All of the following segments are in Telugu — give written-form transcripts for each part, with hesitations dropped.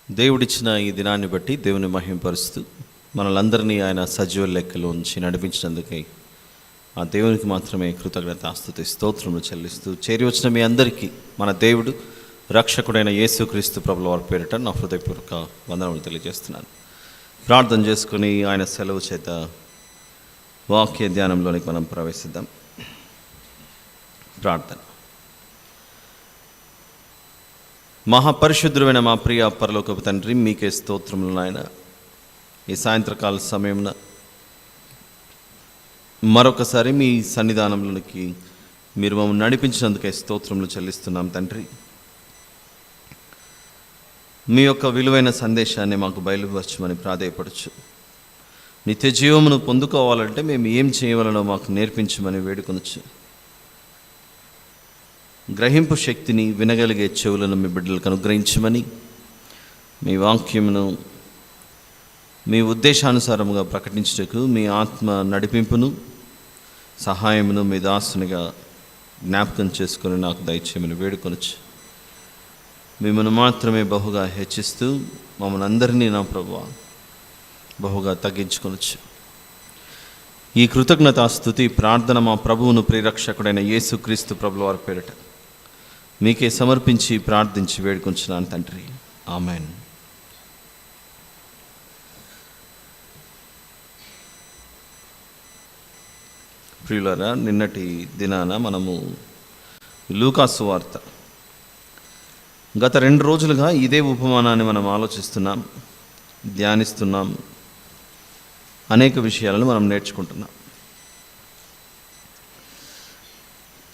దేవుడిచ్చిన ఈ దినాన్ని బట్టి దేవుని మహిమపరుస్తూ మనలందరినీ ఆయన సజీవ లెక్కలో ఉంచి నడిపించినందుకై ఆ దేవునికి మాత్రమే కృతజ్ఞతాస్తుతి స్తోత్రములు చెల్లిస్తూ చేరి వచ్చిన మీ అందరికీ మన దేవుడు రక్షకుడైన యేసుక్రీస్తు ప్రభుల వారి పేరిట నా హృదయపూర్వక వందనములు తెలియజేస్తున్నాను. ప్రార్థన చేసుకుని ఆయన సెలవు చేత వాక్య ధ్యానంలోనికి మనం ప్రవేశిద్దాం. ప్రార్థన. మహాపరిశుద్ధుడైన మా ప్రియ పరలోకపు తండ్రి, మీకే స్తోత్రములు నాయన. ఈ సాయంత్రకాల సమయమున మరొకసారి మీ సన్నిధానంలోనికి మీరు మమ్మల్ని నడిపించినందుకే స్తోత్రములు చెల్లిస్తున్నాం తండ్రి. మీ యొక్క విలువైన సందేశాన్ని మాకు బయలుపరచమని ప్రాధేయపడచ్చు. నిత్య జీవమును పొందుకోవాలంటే మేము ఏం చేయవలనో మాకు నేర్పించమని వేడుకొనొచ్చు. గ్రహింపు శక్తిని, వినగలిగే చెవులను మీ బిడ్డలకు అనుగ్రహించమని, మీ వాక్యమును మీ ఉద్దేశానుసారముగా ప్రకటించుటకు మీ ఆత్మ నడిపింపును సహాయమును మీ దాసునిగా జ్ఞాపకం చేసుకొని నాకు దయచేయమని వేడుకొనొచ్చు. మిమ్మల్ని మాత్రమే బహుగా హెచ్చిస్తూ మమ్మల్ని అందరినీ నా ప్రభువా బహుగా తగ్గించుకొనొచ్చు. ఈ కృతజ్ఞతాస్తుతి ప్రార్థన మా ప్రభువును ప్రియరక్షకుడైన యేసుక్రీస్తు ప్రభుల వారి పేరిట మీకే సమర్పించి ప్రార్థించి వేడుకొంచున్నాను తండ్రి. ఆమెన్. ప్రియులారా, నిన్నటి దినాన మనము లూకాసు వార్త గత 2 రోజులుగా ఇదే ఉపమానాన్ని మనం ఆలోచిస్తున్నాం, ధ్యానిస్తున్నాం, అనేక విషయాలను మనం నేర్చుకుంటున్నాం.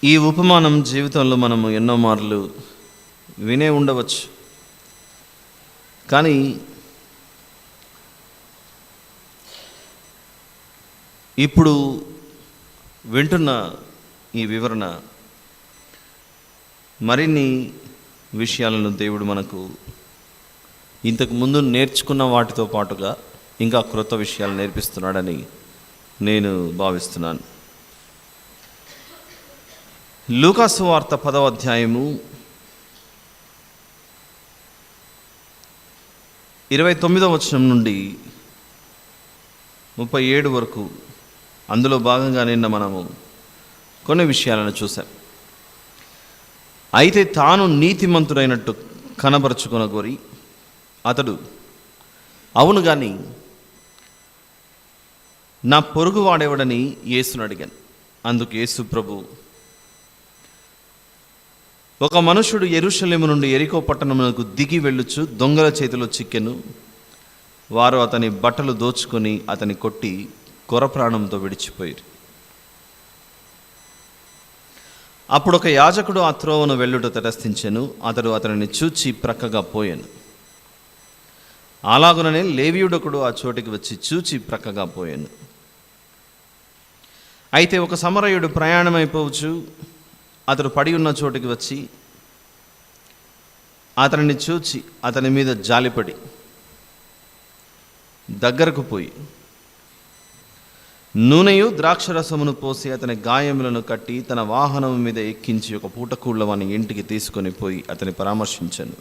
ఈ ఉపమానం జీవితంలో మనము ఎన్నో మార్లు వినే ఉండవచ్చు, కానీ ఇప్పుడు వింటున్న ఈ వివరణ మరిన్ని విషయాలను దేవుడు మనకు ఇంతకు ముందు నేర్చుకున్న వాటితో పాటుగా ఇంకా క్రొత్త విషయాలు నేర్పిస్తున్నాడని నేను భావిస్తున్నాను. లూకాసు వార్త 10వ అధ్యాయము 29వ వచనం నుండి 37 వరకు, అందులో భాగంగా నిన్న మనము కొన్ని విషయాలను చూసాం. అయితే తాను నీతిమంతుడైనట్టు కనబరుచుకొనగోరి అతడు, అవును కానీ నా పొరుగు వాడేవాడని యేసును అడిగాను. అందుకు యేసు ప్రభు, ఒక మనుషుడు యెరూషలేము నుండి యెరికో పట్టణమునకు దిగి వెళ్ళుచు దొంగల చేతిలో చిక్కెను. వారు అతని బట్టలు దోచుకొని అతని కొట్టి కొరప్రాణంతో విడిచిపోయారు. అప్పుడు ఒక యాజకుడు ఆ త్రోవను వెళ్ళుట తటస్థించెను. అతడు అతనిని చూచి ప్రక్కగా పోయాను. అలాగుననే లేవీయుడొకడు ఆ చోటికి వచ్చి చూచి ప్రక్కగా పోయాను. అయితే ఒక సమరయుడు ప్రయాణమైపోవచ్చు అతడు పడి ఉన్న చోటికి వచ్చి అతనిని చూచి అతని మీద జాలిపడి దగ్గరకు పోయి నూనెయు ద్రాక్షరసమును పోసి అతని గాయములను కట్టి తన వాహనం మీద ఎక్కించి ఒక పూటకూళ్ళ వాని ఇంటికి తీసుకొని పోయి అతని పరామర్శించాను.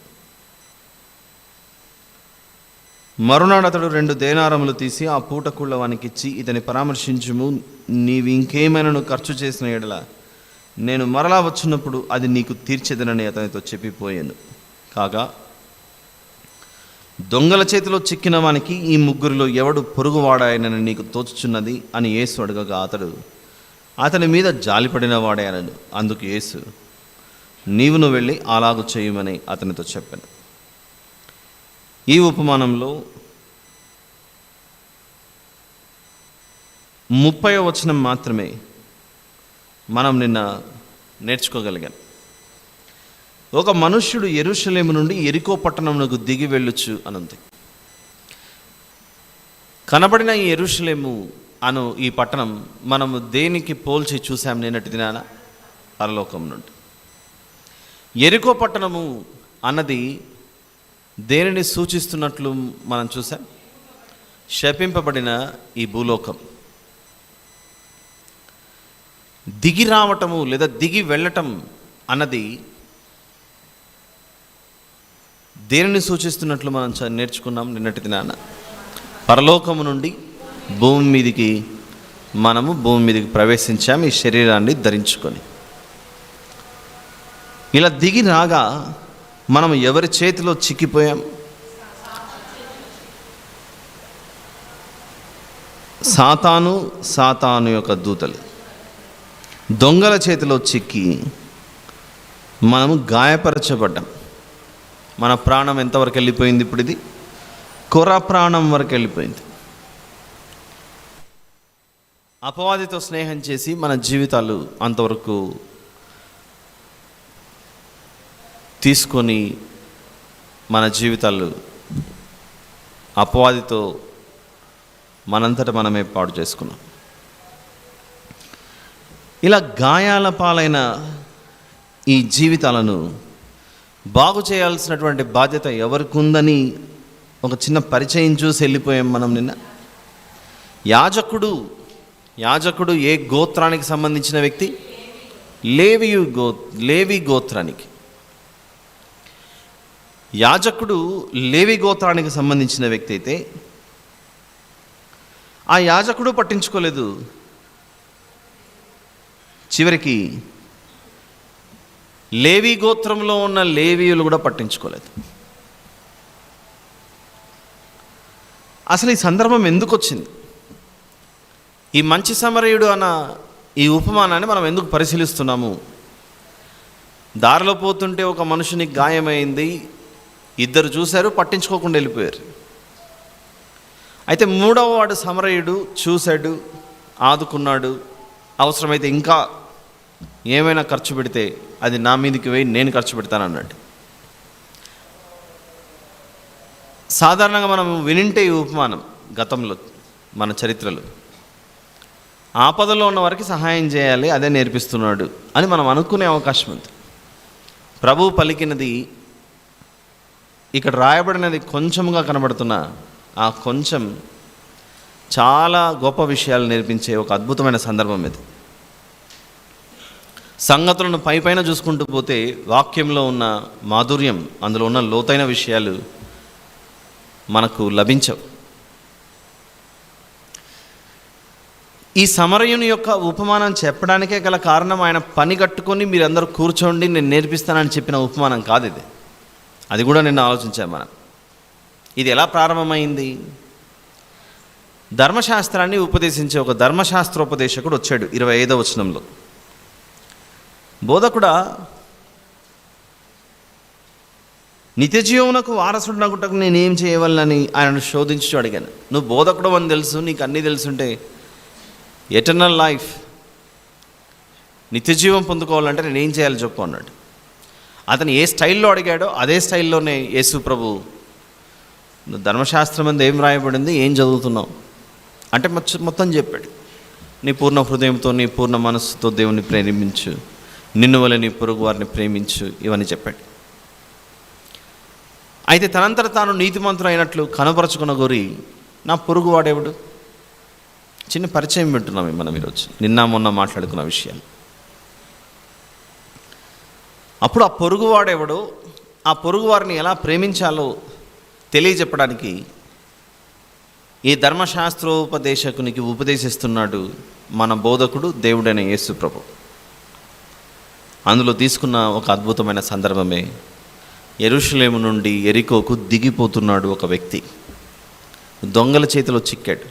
మరునాడు అతడు 2 దేనారములు తీసి ఆ పూటకూళ్ళ వానికి ఇచ్చి, ఇతని పరామర్శించుము, నీవు ఇంకేమైనా ఖర్చు చేసిన ఎడల నేను మరలా వచ్చినప్పుడు అది నీకు తీర్చెదనని అతనితో చెప్పిపోయాను. కాగా దొంగల చేతిలో చిక్కిన వానికి ఈ ముగ్గురిలో ఎవడు పొరుగువాడాయనని నీకు తోచుచున్నది అని యేసు అడగగా అతడు అతని మీద జాలిపడిన వాడాయనను. అందుకు యేసు, నీవును వెళ్ళి అలాగు చేయమని అతనితో చెప్పాను. ఈ ఉపమానంలో 30వ వచనం మాత్రమే మనం నిన్న నేర్చుకోగలిగాం. ఒక మనుష్యుడు యెరూషలేము నుండి యెరికో పట్టణమునకు దిగి వెళ్ళుచు అనుంది. కనబడిన ఈ యెరూషలేము అను ఈ పట్టణం మనము దేనికి పోల్చి చూసాం నిన్నటి దినాన? పరలోకం నుండి. యెరికో పట్టణము అన్నది దేనిని సూచిస్తున్నట్లు మనం చూసాం? శపింపబడిన ఈ భూలోకం. దిగి రావటము లేదా దిగి వెళ్ళటం అన్నది దేనిని సూచిస్తున్నట్లు మనం నేర్చుకున్నాం నిన్నటి దినాన. పరలోకము నుండి భూమి మీదికి ప్రవేశించాం ఈ శరీరాన్ని ధరించుకొని. ఇలా దిగి రాగా మనం ఎవరి చేతిలో చిక్కిపోయాం? సాతాను యొక్క దూతలు, దొంగల చేతిలో చిక్కి మనము గాయపరచబడ్డాం. మన ప్రాణం ఎంతవరకు వెళ్ళిపోయింది? ఇప్పుడు ఇది కొర ప్రాణం వరకు వెళ్ళిపోయింది. అపవాదితో స్నేహం చేసి మన జీవితాలు అంతవరకు తీసుకొని మన జీవితాలు అపవాదితో మనంతట మనమే పాడు చేసుకున్నాం. ఇలా గాయాల పాలైన ఈ జీవితాలను బాగు చేయాల్సినటువంటి బాధ్యత ఎవరికి ఉందని ఒక చిన్న పరిచయం చూసి వెళ్ళిపోయాం మనం నిన్న. యాజకుడు ఏ గోత్రానికి సంబంధించిన వ్యక్తి? లేవి గోత్రానికి. యాజకుడు లేవి గోత్రానికి సంబంధించిన వ్యక్తి అయితే ఆ యాజకుడు పట్టించుకోలేదు. చివరికి లేవి గోత్రంలో ఉన్న లేవీయులు కూడా పట్టించుకోలేదు. అసలు ఈ సందర్భం ఎందుకు వచ్చింది? ఈ మంచి సమరయుడు అన్న ఈ ఉపమానాన్ని మనం ఎందుకు పరిశీలిస్తున్నాము? దారిలో పోతుంటే ఒక మనుషునికి గాయమైంది, ఇద్దరు చూశారు, పట్టించుకోకుండా వెళ్ళిపోయారు. అయితే మూడవ వాడు సమరయుడు చూశాడు, ఆదుకున్నాడు. అవసరమైతే ఇంకా ఏమైనా ఖర్చు పెడితే అది నా మీదకి వేయి, నేను ఖర్చు పెడతానన్నాడు. సాధారణంగా మనం వినింటే ఈ ఉపమానం గతంలో మన చరిత్రలో ఆపదలో ఉన్న వారికి సహాయం చేయాలి, అదే నేర్పిస్తున్నాడు అని మనం అనుకునే అవకాశం ఉంది. ప్రభువు పలికినది ఇక్కడ రాయబడినది కొంచెంగా కనబడుతున్న ఆ కొంచెం చాలా గొప్ప విషయాలు నేర్పించే ఒక అద్భుతమైన సందర్భం ఇది. సంగతులను పైపైన చూసుకుంటూ పోతే వాక్యంలో ఉన్న మాధుర్యం, అందులో ఉన్న లోతైన విషయాలు మనకు లభించవు. ఈ సమరయుని యొక్క ఉపమానం చెప్పడానికే గల కారణం ఆయన పని కట్టుకొని మీరందరూ కూర్చోండి నేను నేర్పిస్తానని చెప్పిన ఉపమానం కాదు ఇది. అది కూడా నిన్న ఆలోచించాం మనం. ఇది ఎలా ప్రారంభమైంది? ధర్మశాస్త్రాన్ని ఉపదేశించే ఒక ధర్మశాస్త్రోపదేశకుడు వచ్చాడు 25వ వచనంలో. బోధకుడా, నిత్యజీవమునకు వారసుడినగుటకు నేనేం చేయవలనని ఆయనను శోధించు అడిగాను. నువ్వు బోధకుడు అని తెలుసు, నీకు అన్నీ తెలుసుంటే ఎటర్నల్ లైఫ్, నిత్యజీవం పొందుకోవాలంటే నేనేం చేయాలి చెప్పు అన్నాడు. అతను ఏ స్టైల్లో అడిగాడో అదే స్టైల్లోనే యేసు ప్రభు, ధర్మశాస్త్రం అందు ఏం రాయబడింది, ఏం చదువుతున్నావు అంటే మొత్తం చెప్పాడు. నీ పూర్ణ హృదయంతో, నీ పూర్ణ మనస్సుతో దేవుని ప్రేమించు, నిన్ను వలె నీ పొరుగు వారిని ప్రేమించు, ఇవన్నీ చెప్పాడు. అయితే తనంతట తాను నీతిమంతుడు అయినట్లు కనపరచుకున్న గోరి నా పొరుగువాడేవుడు? చిన్న పరిచయం వింటున్నాం మనం ఈరోజు, నిన్న మొన్న మాట్లాడుకున్న విషయాలు. అప్పుడు ఆ పొరుగువాడెవడో, ఆ పొరుగువారిని ఎలా ప్రేమించాలో తెలియజెప్పడానికి ఈ ధర్మశాస్త్రోపదేశకునికి ఉపదేశిస్తున్నాడు మన బోధకుడు, దేవుడైన యేసు ప్రభు. అందులో తీసుకున్న ఒక అద్భుతమైన సందర్భమే యెరూషలేము నుండి యెరికోకు దిగిపోతున్నాడు ఒక వ్యక్తి. దొంగల చేతిలో చిక్కాడు,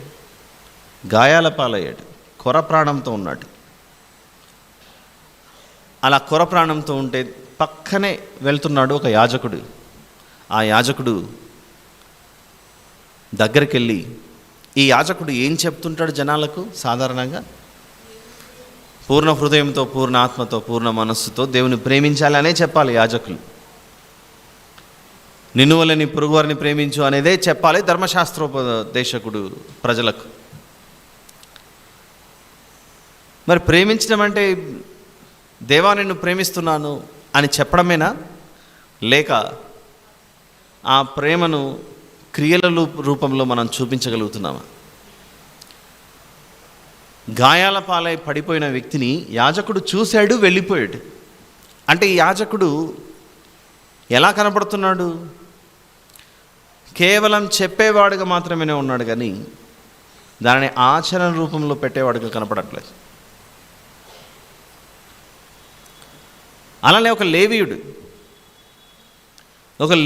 గాయాల పాలయ్యాడు, కొర ప్రాణంతో ఉన్నాడు. అలా కొర ప్రాణంతో ఉంటే పక్కనే వెళ్తున్నాడు ఒక యాజకుడు. ఆ యాజకుడు దగ్గరికి వెళ్ళి, ఈ యాజకుడు ఏం చెప్తుంటాడు జనాలకు? సాధారణంగా పూర్ణ హృదయంతో, పూర్ణ ఆత్మతో, పూర్ణ మనస్సుతో దేవుని ప్రేమించాలి అనే చెప్పాలి యాజకులు. నిన్ను వలె నీ పొరుగువారిని ప్రేమించు అనేదే చెప్పాలి ధర్మశాస్త్రోపదేశకుడు ప్రజలకు. మరి ప్రేమించడం అంటే దేవా నిన్ను ప్రేమిస్తున్నాను అని చెప్పడమేనా, లేక ఆ ప్రేమను క్రియల రూపంలో మనం చూపించగలుగుతున్నామా? గాయాల పాలై పడిపోయిన వ్యక్తిని యాజకుడు చూశాడు, వెళ్ళిపోయాడు. అంటే ఈ యాజకుడు ఎలా కనపడుతున్నాడు? కేవలం చెప్పేవాడుగా మాత్రమే ఉన్నాడు, కానీ దానిని ఆచరణ రూపంలో పెట్టేవాడుగా కనపడట్లేదు. అలానే ఒక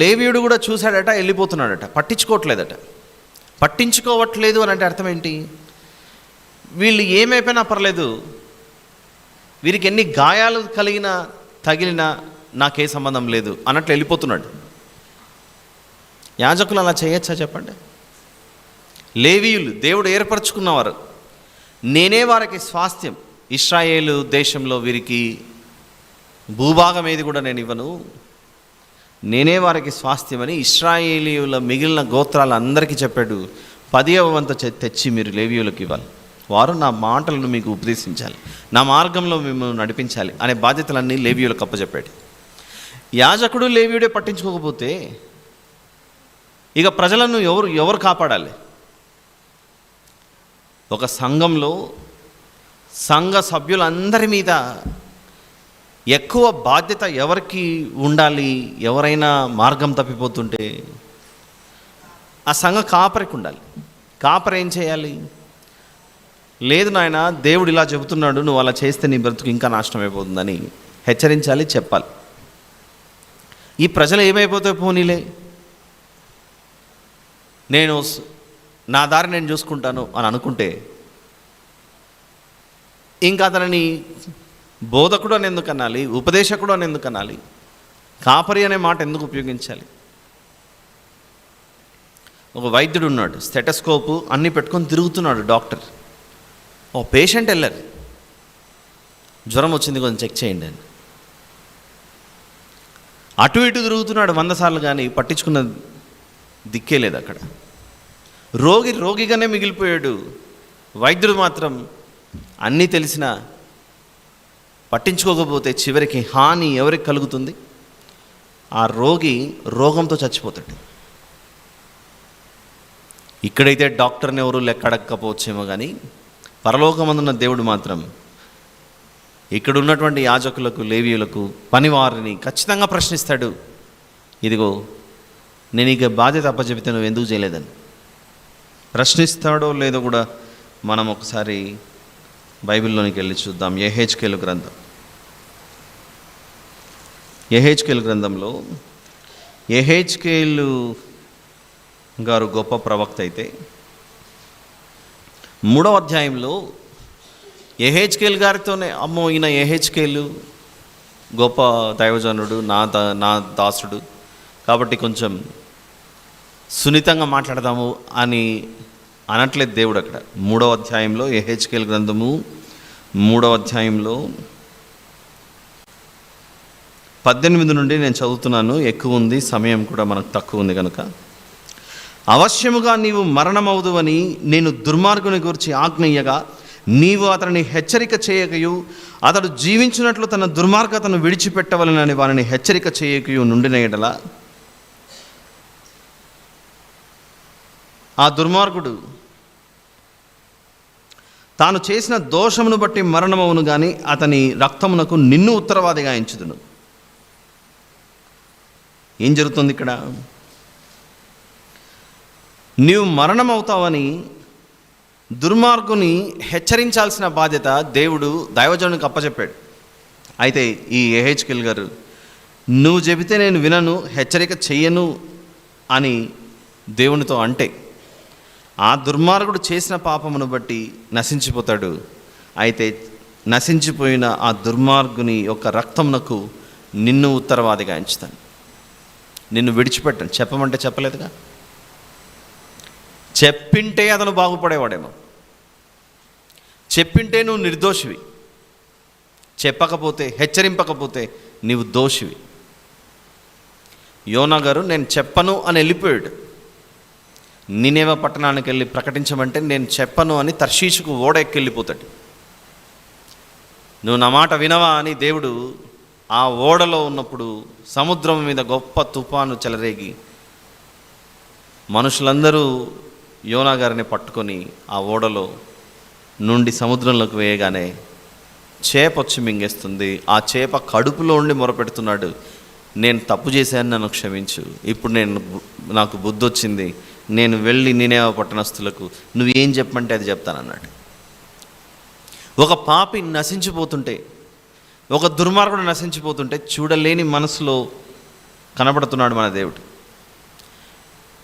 లేవీయుడు కూడా చూశాడట, వెళ్ళిపోతున్నాడట, పట్టించుకోవట్లేదట. పట్టించుకోవట్లేదు అని అంటే అర్థం ఏంటి? వీళ్ళు ఏమైపోయినా పర్లేదు, వీరికి ఎన్ని గాయాలు తగిలినా నాకే సంబంధం లేదు అన్నట్లు వెళ్ళిపోతున్నాడు. యాజకులు అలా చేయొచ్చా చెప్పండి? లేవీయులు దేవుడు ఏర్పరచుకున్నవారు, నేనే వారికి స్వాస్థ్యం, ఇశ్రాయేలు దేశంలో వీరికి భూభాగం ఏది కూడా నేను ఇవ్వను, నేనే వారికి స్వాస్థ్యమని ఇశ్రాయేలీయుల మిగిలిన గోత్రాలందరికీ చెప్పాడు. 10వ వంతు తెచ్చి మీరు లేవీయులకు ఇవ్వాలి, వారు నా మాటలను మీకు ఉపదేశించాలి, నా మార్గంలో మిమ్మల్ని నడిపించాలి అనే బాధ్యతలన్నీ లేవీయులకు అప్పచెప్పాడు. యాజకుడు లేవీయుడే పట్టించుకోకపోతే ఇక ప్రజలను ఎవరు కాపాడాలి? ఒక సంఘంలో సంఘ సభ్యులందరి మీద ఎక్కువ బాధ్యత ఎవరికి ఉండాలి? ఎవరైనా మార్గం తప్పిపోతుంటే ఆ సంఘ కాపరికి ఉండాలి. కాపరి ఏం చేయాలి? లేదు నాయన, దేవుడు ఇలా చెబుతున్నాడు, నువ్వు అలా చేస్తే నీ బ్రతుకు ఇంకా నాశనం అయిపోతుందని హెచ్చరించాలి, చెప్పాలి. ఈ ప్రజలు ఏమైపోతే పోనీలే, నేను నా దారి నేను చూసుకుంటాను అని అనుకుంటే ఇంకా అతనిని బోధకుడు అని ఎందుకు అనాలి? ఉపదేశకుడు అని ఎందుకు అనాలి? కాపరి అనే మాట ఎందుకు ఉపయోగించాలి? ఒక వైద్యుడు ఉన్నాడు, స్టెటస్కోపు అన్నీ పెట్టుకొని తిరుగుతున్నాడు. డాక్టర్ ఓ పేషెంట్ వెళ్ళారు, జ్వరం వచ్చింది కొంచెం చెక్ చేయండి అని. అటు ఇటు తిరుగుతున్నాడు 100 సార్లు, కానీ పట్టించుకున్న దిక్కే లేదు అక్కడ. రోగిగానే మిగిలిపోయాడు. వైద్యుడు మాత్రం అన్నీ తెలిసినా పట్టించుకోకపోతే చివరికి హాని ఎవరికి కలుగుతుంది? ఆ రోగి రోగంతో చచ్చిపోతాడు. ఇక్కడైతే డాక్టర్ని ఎవరు లెక్కడకపోవచ్చేమో, కానీ పరలోకమందున్న దేవుడు మాత్రం ఇక్కడ ఉన్నటువంటి యాజకులకు, లేవీయులకు, పనివారిని ఖచ్చితంగా ప్రశ్నిస్తాడు. ఇదిగో నేను ఇక బాధ్యత అప్పచెబితే నువ్వు ఎందుకు చేయలేదని ప్రశ్నిస్తాడో లేదో కూడా మనం ఒకసారి బైబిల్లోనికి వెళ్ళి చూద్దాం. యెహెజ్కేలు గ్రంథంలో యెహెజ్కేలు గారు గొప్ప ప్రవక్త అయితే 3వ అధ్యాయంలో యెహెజ్కేలు గారితోనే, అమ్మో ఈయన యెహెజ్కేలు గొప్ప దైవజనుడు, నా దాసుడు కాబట్టి కొంచెం సున్నితంగా మాట్లాడదాము అని అనట్లేదు దేవుడు. అక్కడ 3వ అధ్యాయంలో యెహెజ్కేలు గ్రంథము 3వ అధ్యాయంలో 18 నుండి నేను చదువుతున్నాను. ఎక్కువ ఉంది, సమయం కూడా మనకు తక్కువ ఉంది కనుక. అవశ్యముగా నీవు మరణమవుదువని నేను దుర్మార్గుని గురించి ఆజ్ఞయ్యగా నీవు అతనిని హెచ్చరిక చేయకయు, అతడు జీవించినట్లు తన దుర్మార్గతను విడిచిపెట్టవలనని వారిని హెచ్చరిక చేయకయు నుండిన ఎడల ఆ దుర్మార్గుడు తాను చేసిన దోషమును బట్టి మరణమవును గాని అతని రక్తమునకు నిన్ను ఉత్తరవాదిగా ఎంచుదును. ఏం జరుగుతుంది ఇక్కడ? నీవు మరణమవుతావని దుర్మార్గుని హెచ్చరించాల్సిన బాధ్యత దేవుడు దైవజనునికి అప్పచెప్పాడు. అయితే ఈ యెహెజ్కేలు గారు నువ్వు చెబితే నేను వినను, హెచ్చరిక చెయ్యను అని దేవునితో అంటే ఆ దుర్మార్గుడు చేసిన పాపమును బట్టి నశించిపోతాడు. అయితే నశించిపోయిన ఆ దుర్మార్గుని యొక్క రక్తమునకు నిన్ను ఉత్తరవాదిగా ఎంచుతాను, నిన్ను విడిచిపెట్టాను. చెప్పమంటే చెప్పలేదుగా, చెప్పింటే అతను బాగుపడేవాడేమో, చెప్పింటే నువ్వు నిర్దోషివి, చెప్పకపోతే, హెచ్చరింపకపోతే నీవు దోషివి. యోనా గారు నేను చెప్పను అని వెళ్ళిపోయాడు. నినేవే పట్టణానికి వెళ్ళి ప్రకటించమంటే నేను చెప్పను అని తర్షీషుకు ఓడ ఎక్కి వెళ్ళిపోతాడు. నువ్వు నా మాట వినవా అని దేవుడు ఆ ఓడలో ఉన్నప్పుడు సముద్రం మీద గొప్ప తుఫాను చెలరేగి మనుషులందరూ యోనా గారిని పట్టుకొని ఆ ఓడలో నుండి సముద్రంలోకి వేయగానే చేప వచ్చి మింగేస్తుంది. ఆ చేప కడుపులో ఉండి మొరపెడుతున్నాడు, నేను తప్పు చేశాను, నన్ను క్షమించు, ఇప్పుడు నాకు బుద్ధి వచ్చింది, నేను వెళ్ళి నినేవే పట్టణస్థులకు నువ్వేం చెప్పమంటే అది చెప్తానన్నాడు. ఒక పాపి నశించిపోతుంటే, ఒక దుర్మార్గుడు నశించిపోతుంటే చూడలేని మనసులో కనబడుతున్నాడు మన దేవుడు.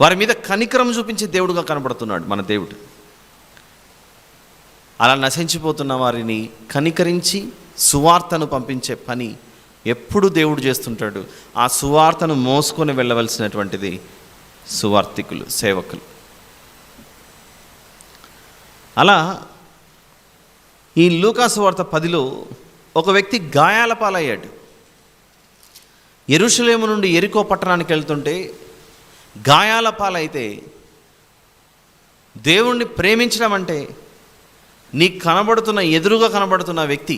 వారి మీద కనికరం చూపించే దేవుడుగా కనబడుతున్నాడు మన దేవుడు. అలా నశించిపోతున్న వారిని కనికరించి సువార్తను పంపించే పని ఎప్పుడు దేవుడు చేస్తుంటాడు. ఆ సువార్తను మోసుకొని వెళ్ళవలసినటువంటిది సువార్తికులు, సేవకులు. అలా ఈ లూకా సువార్త 10లో ఒక వ్యక్తి గాయాల పాలయ్యాడు. యెరూషలేము నుండి యెరికో పట్టణానికి వెళ్తుంటే గాయాల పాలైతే, దేవుణ్ణి ప్రేమించడం అంటే ఎదురుగా కనబడుతున్న వ్యక్తి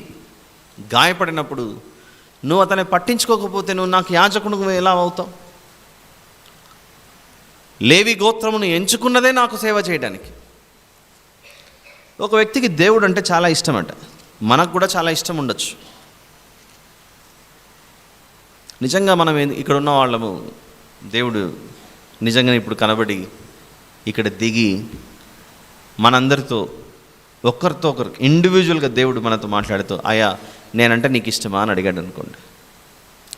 గాయపడినప్పుడు నువ్వు అతన్ని పట్టించుకోకపోతే నువ్వు నాకు యాజకుడు ఎలా అవుతావు? లేవి గోత్రమును ఎంచుకున్నదే నాకు సేవ చేయడానికి. ఒక వ్యక్తికి దేవుడు అంటే చాలా ఇష్టం అంట. మనకు కూడా చాలా ఇష్టం ఉండొచ్చు. నిజంగా మనం ఇక్కడ ఉన్న వాళ్ళము దేవుడు నిజంగా ఇప్పుడు కనబడి ఇక్కడ దిగి మనందరితో ఒకరితో ఒకరు ఇండివిజువల్గా దేవుడు మనతో మాట్లాడుతూ, అయ్యా నేనంటే నీకు ఇష్టమా అని అడిగాడు అనుకోండి.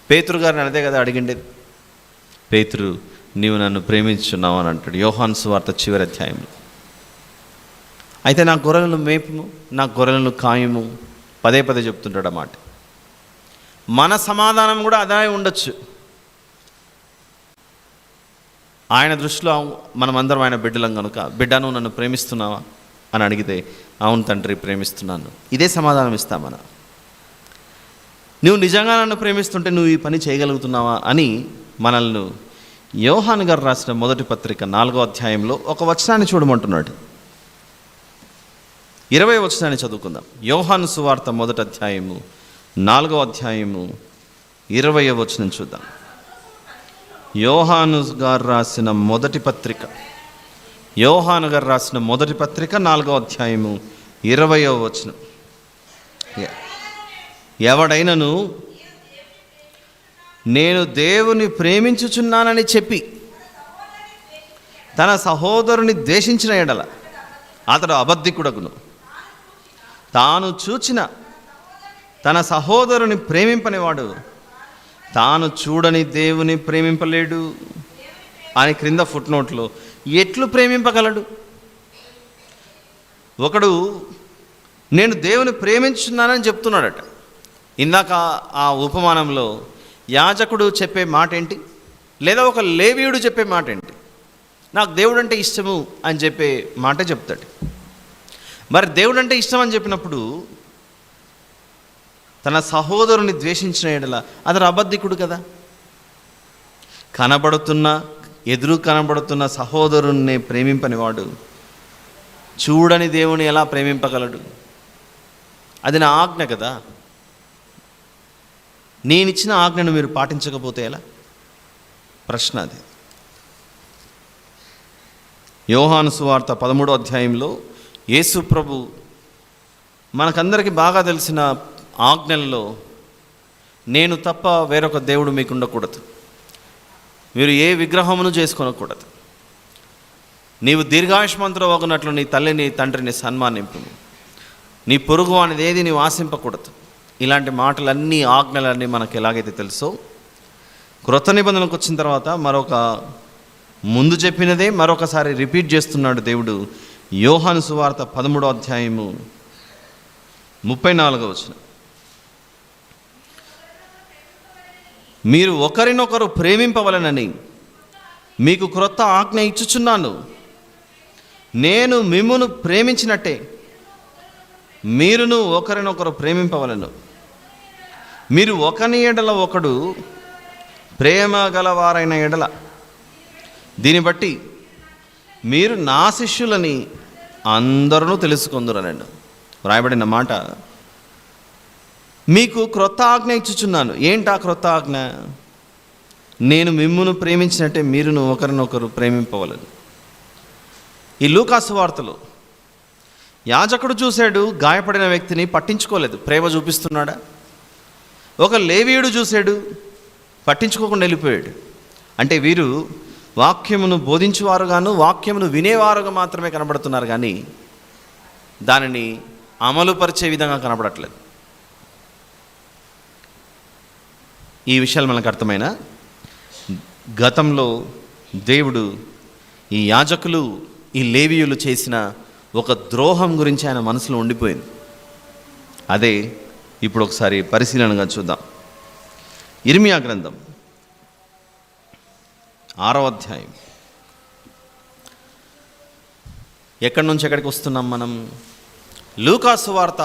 పేతురు గారిని అదే కదా అడిగిండేది. పేతురు, నీవు నన్ను ప్రేమించున్నావు అని అంటాడు యోహాను సువార్త చివరి అధ్యాయంలో. అయితే నా గొర్రెలను మేపుము, నా గొర్రెలను కాయము, పదే పదే చెప్తుంటాడు అన్నమాట. మన సమాధానం కూడా అదే ఉండొచ్చు. ఆయన దృష్టిలో మనమందరం ఆయన బిడ్డలం కనుక, బిడ్డను నన్ను ప్రేమిస్తున్నావా అని అడిగితే, అవును తండ్రి ప్రేమిస్తున్నాను, ఇదే సమాధానం ఇస్తాం మనం. నువ్వు నిజంగా నన్ను ప్రేమిస్తుంటే నువ్వు ఈ పని చేయగలుగుతున్నావా అని మనల్ని యోహాను గారు రాసిన మొదటి పత్రిక 4వ అధ్యాయంలో ఒక వచనాన్ని చూడమంటున్నాడు. 20వ వచనాన్ని చదువుకుందాం. యోహాను సువార్త మొదటి అధ్యాయము 4వ అధ్యాయము 20వ వచనం చూద్దాం. యోహాను గారు రాసిన మొదటి పత్రిక 4వ అధ్యాయము 20వ వచనం. ఎవడైనను నేను దేవుని ప్రేమించుచున్నానని చెప్పి తన సహోదరుని ద్వేషించిన ఎడల అతడు అబద్ధికుడగును. తాను చూచిన తన సహోదరుని ప్రేమింపనివాడు తాను చూడని దేవుని ప్రేమింపలేడు అని క్రింద ఫుట్నోట్లో ఎట్లు ప్రేమింపగలడు? ఒకడు నేను దేవుని ప్రేమించున్నానని చెప్తున్నాడట. ఇందాక ఆ ఉపమానంలో యాజకుడు చెప్పే మాట ఏంటి, లేదా ఒక లేవీయుడు చెప్పే మాట ఏంటి? నాకు దేవుడు అంటే ఇష్టము అని చెప్పే మాట చెప్తాడు. మరి దేవుడు అంటే ఇష్టం అని చెప్పినప్పుడు తన సహోదరుని ద్వేషించిన ఎడల అతడు అబద్ధికుడు కదా. ఎదురు కనబడుతున్న సహోదరుణ్ణి ప్రేమింపనివాడు చూడని దేవుని ఎలా ప్రేమింపగలడు? అది నా ఆజ్ఞ కదా. నేనిచ్చిన ఆజ్ఞను మీరు పాటించకపోతే ఎలా? ప్రశ్న అది. యోహాను సువార్త 13వ అధ్యాయంలో యేసు ప్రభు మనకందరికీ బాగా తెలిసిన ఆజ్ఞల్లో, నేను తప్ప వేరొక దేవుడు మీకు ఉండకూడదు, మీరు ఏ విగ్రహమును చేసుకొనకూడదు, నీవు దీర్ఘాయుష్మంతుడు వగునట్లు నీ తల్లిని తండ్రిని సన్మానింపు, నీ పొరుగు అనేది ఏది నీవు ఆశింపకూడదు. ఇలాంటి మాటలన్నీ, ఆజ్ఞలన్నీ మనకు ఎలాగైతే తెలుసో, క్రొత్త నిబంధనకు వచ్చిన తర్వాత ముందు చెప్పినదే మరొకసారి రిపీట్ చేస్తున్నాడు దేవుడు. యోహాను సువార్త 13వ అధ్యాయము 34వ వచనం. మీరు ఒకరినొకరు ప్రేమింపవలెనని మీకు క్రొత్త ఆజ్ఞ ఇచ్చుచున్నాను, నేను మిమ్మును ప్రేమించినట్టే మీరును ఒకరినొకరు ప్రేమింపవలెను. మీరు ఒకని ఎడల ఒకడు ప్రేమ గలవారైన ఎడల దీన్ని బట్టి మీరు నా శిష్యులని అందరూ తెలుసుకొందురనండి. వ్రాయబడిన మాట, మీకు క్రొత్త ఆజ్ఞ ఇచ్చుచున్నాను. ఏంటా క్రొత్త ఆజ్ఞ? నేను మిమ్మును ప్రేమించినట్టే మీరును ఒకరినొకరు ప్రేమింపవలను. ఈ లూకా సువార్తలో యాజకుడు చూశాడు, గాయపడిన వ్యక్తిని పట్టించుకోలేదు, ప్రేమ చూపిస్తున్నాడా? ఒక లేవీయుడు చూశాడు, పట్టించుకోకుండా వెళ్ళిపోయాడు. అంటే వీరు వాక్యమును బోధించేవారుగాను వాక్యమును వినేవారుగా మాత్రమే కనబడుతున్నారు, కానీ దానిని అమలుపరిచే విధంగా కనబడట్లేదు. ఈ విషయాలు మనకు అర్థమైన గతంలో దేవుడు ఈ యాజకులు ఈ లేవీయులు చేసిన ఒక ద్రోహం గురించి ఆయన మనసులో ఉండిపోయింది. అదే ఇప్పుడు ఒకసారి పరిశీలనగా చూద్దాం. ఇర్మియా గ్రంథం 6వ అధ్యాయం. ఎక్కడి నుంచి ఎక్కడికి వస్తున్నాం మనం? లూకా సువార్త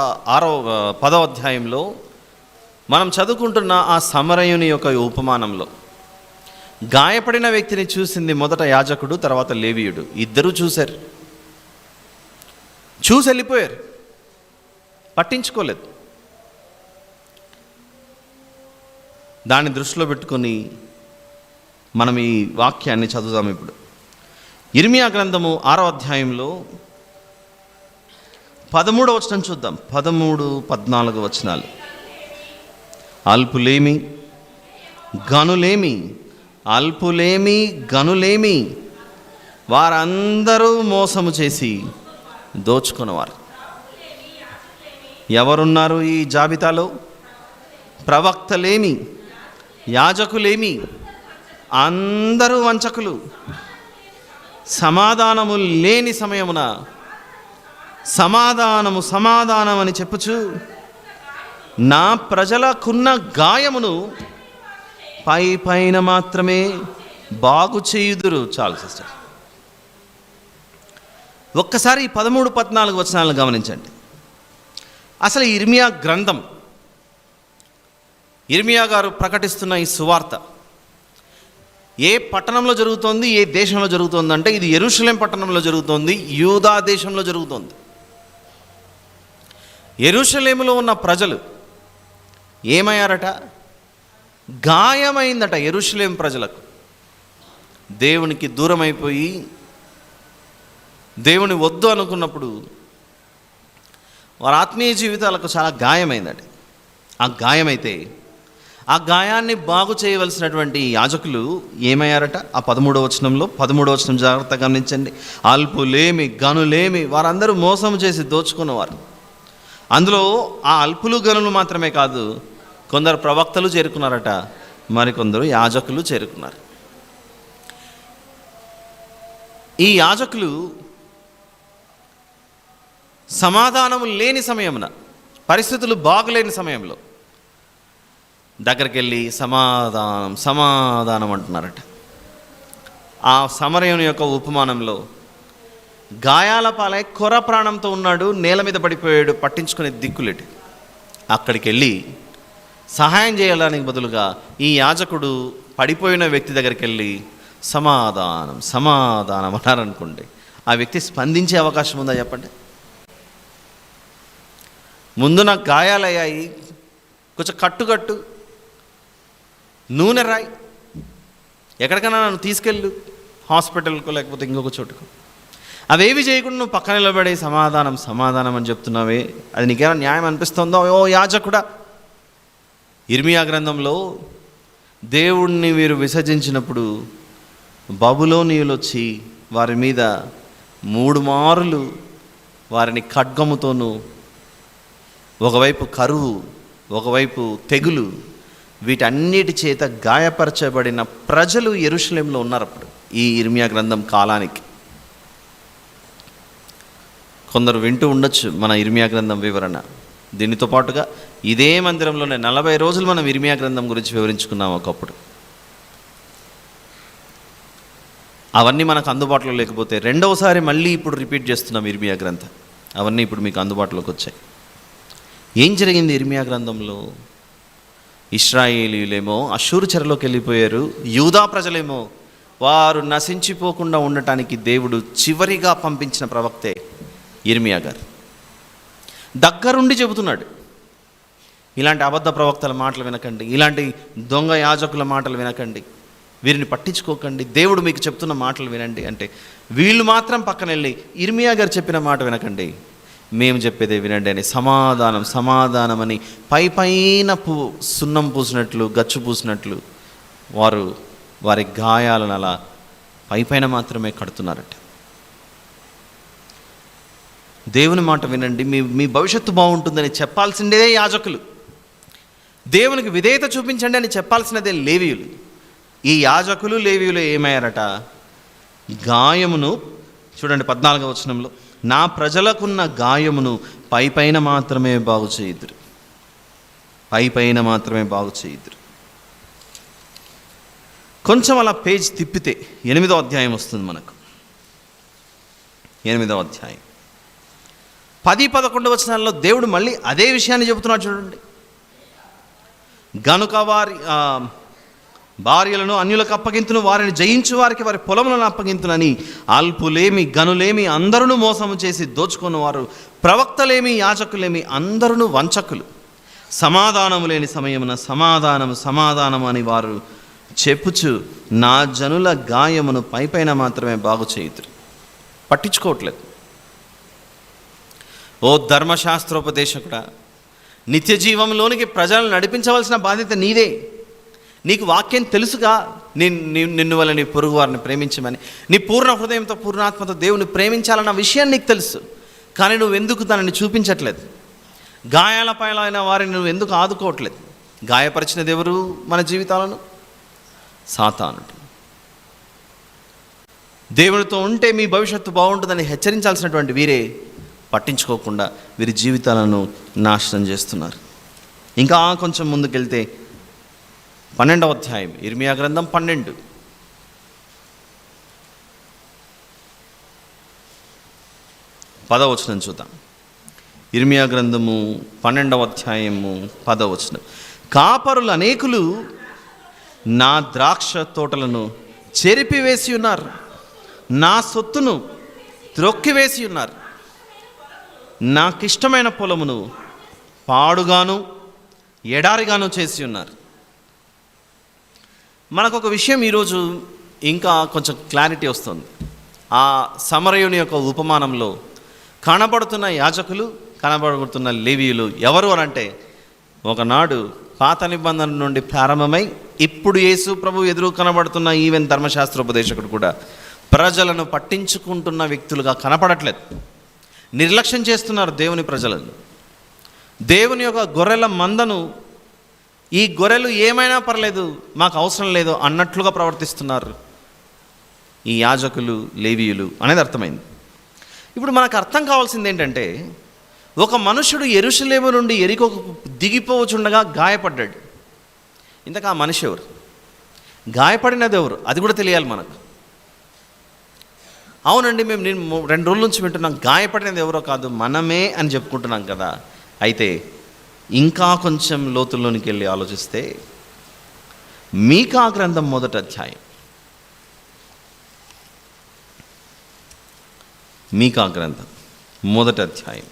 10వ అధ్యాయంలో మనం చదువుకుంటున్న ఆ సమరయుని యొక్క ఉపమానంలో గాయపడిన వ్యక్తిని చూసింది మొదట యాజకుడు, తర్వాత లేవీయుడు. ఇద్దరూ చూశారు, చూసి వెళ్ళిపోయారు, పట్టించుకోలేదు. దాన్ని దృష్టిలో పెట్టుకొని మనం ఈ వాక్యాన్ని చదువుదాం. ఇప్పుడు ఇర్మియా గ్రంథము 6వ అధ్యాయంలో 13వ వచనం చూద్దాం. 13, 14 వచనాలు. అల్పులేమి గనులేమి, అల్పులేమి గనులేమి, వారందరూ మోసము చేసి దోచుకున్నవారు. ఎవరున్నారు ఈ జాబితాలో? ప్రవక్తలేమి, యాజకులేమి, అందరూ వంచకులు. సమాధానము లేని సమయమున సమాధానం అని చెప్పుచు నా ప్రజలకున్న గాయమును పైన మాత్రమే బాగు చేయుదురు. చాలు సిస్టర్, ఒక్కసారి 13, 14 వచనాలను గమనించండి. అసలు ఇర్మియా గ్రంథం, ఇర్మియా గారు ప్రకటిస్తున్న ఈ సువార్త ఏ పట్టణంలో జరుగుతోంది, ఏ దేశంలో జరుగుతోంది అంటే ఇది యెరూషలేం పట్టణంలో జరుగుతోంది, యూదా దేశంలో జరుగుతోంది. యెరూషలేములో ఉన్న ప్రజలు ఏమయ్యారట? గాయమైందట యెరూషలేం ప్రజలకు. దేవునికి దూరం అయిపోయి దేవుని వద్దు అనుకున్నప్పుడు వారి ఆత్మీయ జీవితాలకు చాలా గాయమైందట. ఆ గాయమైతే ఆ గాయాన్ని బాగు చేయవలసినటువంటి యాజకులు ఏమయ్యారట? ఆ 13వ వచనంలో, 13వ వచనం జాగ్రత్తగా గమనించండి. అల్పులేమి గనులేమి, వారందరూ మోసం చేసి దోచుకున్నవారు. అందులో ఆ అల్పులు గనులు మాత్రమే కాదు, కొందరు ప్రవక్తలు చేరుకున్నారట, మరికొందరు యాజకులు చేరుకున్నారు. ఈ యాజకులు సమాధానము లేని సమయమున, పరిస్థితులు బాగులేని సమయంలో దగ్గరికి వెళ్ళి సమాధానం అంటున్నారట. ఆ సమరయుని యొక్క ఉపమానంలో గాయాల పాలై కొర ప్రాణంతో ఉన్నాడు, నేల మీద పడిపోయాడు, పట్టించుకునే దిక్కులేటి. అక్కడికి వెళ్ళి సహాయం చేయడానికి బదులుగా ఈ యాజకుడు పడిపోయిన వ్యక్తి దగ్గరికి వెళ్ళి సమాధానం అన్నారనుకోండి, ఆ వ్యక్తి స్పందించే అవకాశం ఉందా చెప్పండి? ముందు నాకు గాయాలయ్యాయి, కొంచెం కట్టు, నూనె రాయి, ఎక్కడికైనా నన్ను తీసుకెళ్ళు, హాస్పిటల్కో లేకపోతే ఇంకొక చోటుకు. అవేవి చేయకుండా నువ్వు పక్కన నిలబడే సమాధానం అని చెప్తున్నావే, అది నీకేమైనా న్యాయం అనిపిస్తుందో? ఓ యాజకుడా, ఇర్మియా గ్రంథంలో దేవుణ్ణి వీరు విసర్జించినప్పుడు బబులోనీయులు వచ్చి వారి మీద 3 మారులు వారిని ఖడ్గముతోనూ, ఒకవైపు కరువు, ఒకవైపు తెగులు, వీటన్నిటి చేత గాయపరచబడిన ప్రజలు యెరూషలేంలో ఉన్నారు అప్పుడు ఈ ఇర్మియా గ్రంథం కాలానికి. కొందరు వింటూ ఉండొచ్చు మన ఇర్మియా గ్రంథం వివరణ. దీనితో పాటుగా ఇదే మందిరంలోనే 40 రోజులు మనం ఇర్మియా గ్రంథం గురించి వివరించుకున్నాం ఒకప్పుడు. అవన్నీ మనకు అందుబాటులో లేకపోతే రెండవసారి మళ్ళీ ఇప్పుడు రిపీట్ చేస్తున్నాం ఇర్మియా గ్రంథం. అవన్నీ ఇప్పుడు మీకు అందుబాటులోకి వచ్చాయి. ఏం జరిగింది ఇర్మియా గ్రంథంలో? ఇశ్రాయేలీయులేమో అష్షూరు చెరలోకి వెళ్ళిపోయారు, యూదా ప్రజలేమో వారు నశించిపోకుండా ఉండటానికి దేవుడు చివరిగా పంపించిన ప్రవక్తే ఇర్మియా గారు. దగ్గరుండి చెబుతున్నాడు, ఇలాంటి అబద్ధ ప్రవక్తల మాటలు వినకండి, ఇలాంటి దొంగ యాజకుల మాటలు వినకండి, వీరిని పట్టించుకోకండి, దేవుడు మీకు చెప్తున్న మాటలు వినండి అంటే వీళ్ళు మాత్రం పక్కన వెళ్ళి ఇర్మియా గారు చెప్పిన మాట వినకండి, మేము చెప్పేదే వినండి అని సమాధానం అని పైన సున్నం పూసినట్లు, గచ్చు పూసినట్లు వారు వారి గాయాలను అలా పైపైన మాత్రమే కడుతున్నారట. దేవుని మాట వినండి. మీ భవిష్యత్తు బాగుంటుందని చెప్పాల్సిందే యాజకులు. దేవునికి విధేయత చూపించండి అని చెప్పాల్సినదే లేవీయులు. ఈ యాజకులు లేవీయులు ఏమయ్యారట? గాయమును చూడండి 14వ వచనంలో, నా ప్రజలకున్న గాయమును పైపైన మాత్రమే బాగు చేయుదురు, పైపైన మాత్రమే బాగు చేయుదురు. కొంచెం అలా పేజ్ తిప్పితే 8వ అధ్యాయం వస్తుంది మనకు. 8వ అధ్యాయం 10-11 వచనాల్లో దేవుడు మళ్ళీ అదే విషయాన్ని చెబుతున్నాడు చూడండి. గనుక వారి భార్యలను అన్యులకు అప్పగింతును, వారిని జయించు వారికి వారి పొలములను అప్పగింతునని అల్పులేమి గనులేమి అందరూ మోసము చేసి దోచుకున్న వారు, ప్రవక్తలేమి యాజకులేమి అందరూ వంచకులు, సమాధానము లేని సమయమున సమాధానము సమాధానము అని వారు చెప్పుచు నా జనుల గాయమును పైపైన మాత్రమే బాగు చేయుదురు. పట్టించుకోవట్లేదు. ఓ ధర్మశాస్త్రోపదేశకుడా, నిత్య జీవంలోనికి ప్రజలను నడిపించవలసిన బాధ్యత నీదే. నీకు వాక్యం తెలుసుగా, నిన్ను వల్ల నీ పొరుగు వారిని ప్రేమించమని, నీ పూర్ణ హృదయంతో పూర్ణాత్మతో దేవుని ప్రేమించాలన్న విషయం నీకు తెలుసు. కానీ నువ్వు ఎందుకు దానిని చూపించట్లేదు? గాయాల పైన వారిని నువ్వు ఎందుకు ఆదుకోవట్లేదు? గాయపరిచినది ఎవరు మన జీవితాలను? సాతానుడు. దేవునితో ఉంటే మీ భవిష్యత్తు బాగుంటుందని హెచ్చరించాల్సినటువంటి వీరే పట్టించుకోకుండా వీరి జీవితాలను నాశనం చేస్తున్నారు. ఇంకా కొంచెం ముందుకెళ్తే 12వ అధ్యాయం ఇర్మియా గ్రంథం 12 10వ వచనం చూద్దాం. ఇర్మియా గ్రంథము 12వ అధ్యాయము 10వ వచనం. కాపరులు అనేకులు నా ద్రాక్ష తోటలను చెరిపివేసి ఉన్నారు, నా సొత్తును త్రొక్కివేసి ఉన్నారు, నాకిష్టమైన పొలమును పాడుగాను ఎడారిగాను చేసి ఉన్నారు. మనకొక విషయం ఈరోజు ఇంకా కొంచెం క్లారిటీ వస్తుంది. ఆ సమరయుని యొక్క ఉపమానంలో కనబడుతున్న యాజకులు, కనబడుతున్న లేవీయులు ఎవరు అనంటే, ఒకనాడు పాత నిబంధన నుండి ప్రారంభమై ఇప్పుడు యేసు ప్రభు ఎదురు కనబడుతున్న ఈవెన్ ధర్మశాస్త్రోపదేశకుడు కూడా ప్రజలను పట్టించుకుంటున్న వ్యక్తులుగా కనపడట్లేదు. నిర్లక్ష్యం చేస్తున్నారు దేవుని ప్రజలను. దేవుని యొక్క గొర్రెల మందను, ఈ గొర్రెలు ఏమైనా పర్లేదు, మాకు అవసరం లేదు అన్నట్లుగా ప్రవర్తిస్తున్నారు ఈ యాజకులు, లేవీయులు అనేది అర్థమైంది. ఇప్పుడు మనకు అర్థం కావాల్సింది ఏంటంటే, ఒక మనుషుడు యెరూషలేము నుండి యెరికోకు దిగిపోవచుండగా గాయపడ్డాడు. ఇంతకు ఆ మనిషి ఎవరు? గాయపడినది ఎవరు? అది కూడా తెలియాలి మనకు. అవునండి, నేను 2 రోజుల నుంచి వింటున్నాం, గాయపడినది ఎవరో కాదు మనమే అని చెప్పుకుంటున్నాం కదా. అయితే ఇంకా కొంచెం లోతుల్లోనికి వెళ్ళి ఆలోచిస్తే, మీకా గ్రంథం 1వ అధ్యాయం, మీకా గ్రంథం 1వ అధ్యాయం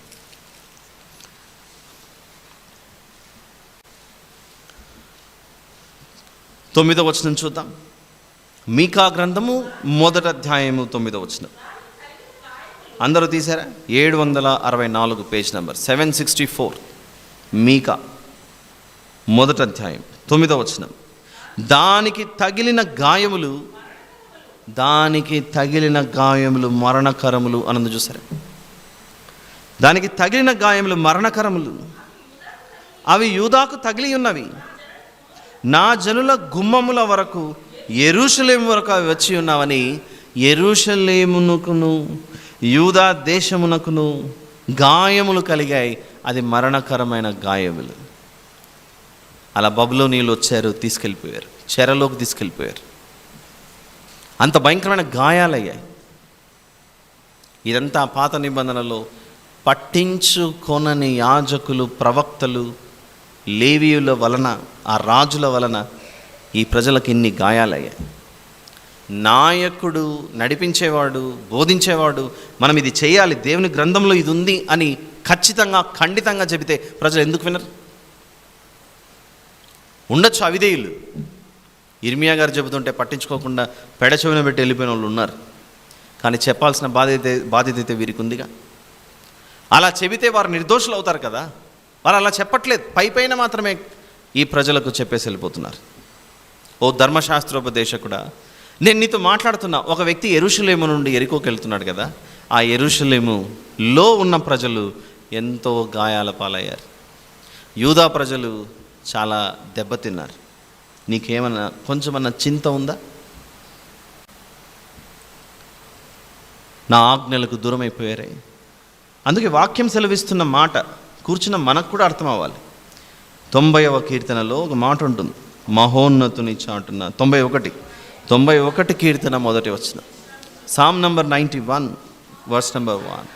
9వ వచనం చూద్దాం. మీకా గ్రంథము 1వ అధ్యాయము 9వ వచనం. అందరూ తీసారా? 764 పేజ్ నెంబర్ 764. మీకా 1వ అధ్యాయం 9వ వచనం. దానికి తగిలిన గాయములు మరణకరములు అన్నది చూసారా? దానికి తగిలిన గాయములు మరణకరములు, అవి యూదాకు తగిలి ఉన్నవి. నా జనుల గుమ్మముల వరకు, యెరూషలేము వరకు అవి వచ్చి ఉన్నావని యెరూషలేమునకును యూదా దేశమునకును గాయములు కలిగాయి. అది మరణకరమైన గాయములు. అలా బబులోనీయులు వచ్చారు, తీసుకెళ్ళిపోయారు, చెరలోకి తీసుకెళ్ళిపోయారు. అంత భయంకరమైన గాయాలయ్యాయి. ఇదంతా పాత నిబంధనలో పట్టించుకొనని యాజకులు, ప్రవక్తలు, లేవీయుల వలన, ఆ రాజుల వలన ఈ ప్రజలకు ఇన్ని గాయాలయ్యాయి. నాయకుడు, నడిపించేవాడు, బోధించేవాడు మనం ఇది చేయాలి, దేవుని గ్రంథంలో ఇది ఉంది అని ఖచ్చితంగా, ఖండితంగా చెబితే ప్రజలు ఎందుకు వినరు? ఉండొచ్చు అవిధేయులు. ఇర్మియా గారు చెబుతుంటే పట్టించుకోకుండా పెడచెవిన పెట్టి వెళ్ళిపోయిన వాళ్ళు ఉన్నారు. కానీ చెప్పాల్సిన బాధ్యత అయితే వీరికి ఉందిగా. అలా చెబితే వారు నిర్దోషులు అవుతారు కదా. వారు అలా చెప్పట్లేదు, పైపైన మాత్రమే ఈ ప్రజలకు చెప్పేసి వెళ్ళిపోతున్నారు. ఓ ధర్మశాస్త్రోపదేశకుడా, నేను నీతో మాట్లాడుతున్నా. ఒక వ్యక్తి యెరూషలేము నుండి యెరికోకి వెళ్తున్నాడు కదా, ఆ యెరూషలేములో ఉన్న ప్రజలు ఎంతో గాయాల పాలయ్యారు. యూదా ప్రజలు చాలా దెబ్బతిన్నారు. నీకేమన్నా కొంచెమన్నా చింత ఉందా? నా ఆజ్ఞలకు దూరం అయిపోయారే. అందుకే వాక్యం సెలవిస్తున్న మాట కూర్చున్న మనకు కూడా అర్థం అవ్వాలి. 90వ కీర్తనలో ఒక మాట ఉంటుంది, మహోన్నతుని చాటున. 91 కీర్తన మొదటి వచనం, సామ్ నంబర్ 91 వర్స్ నంబర్ 1.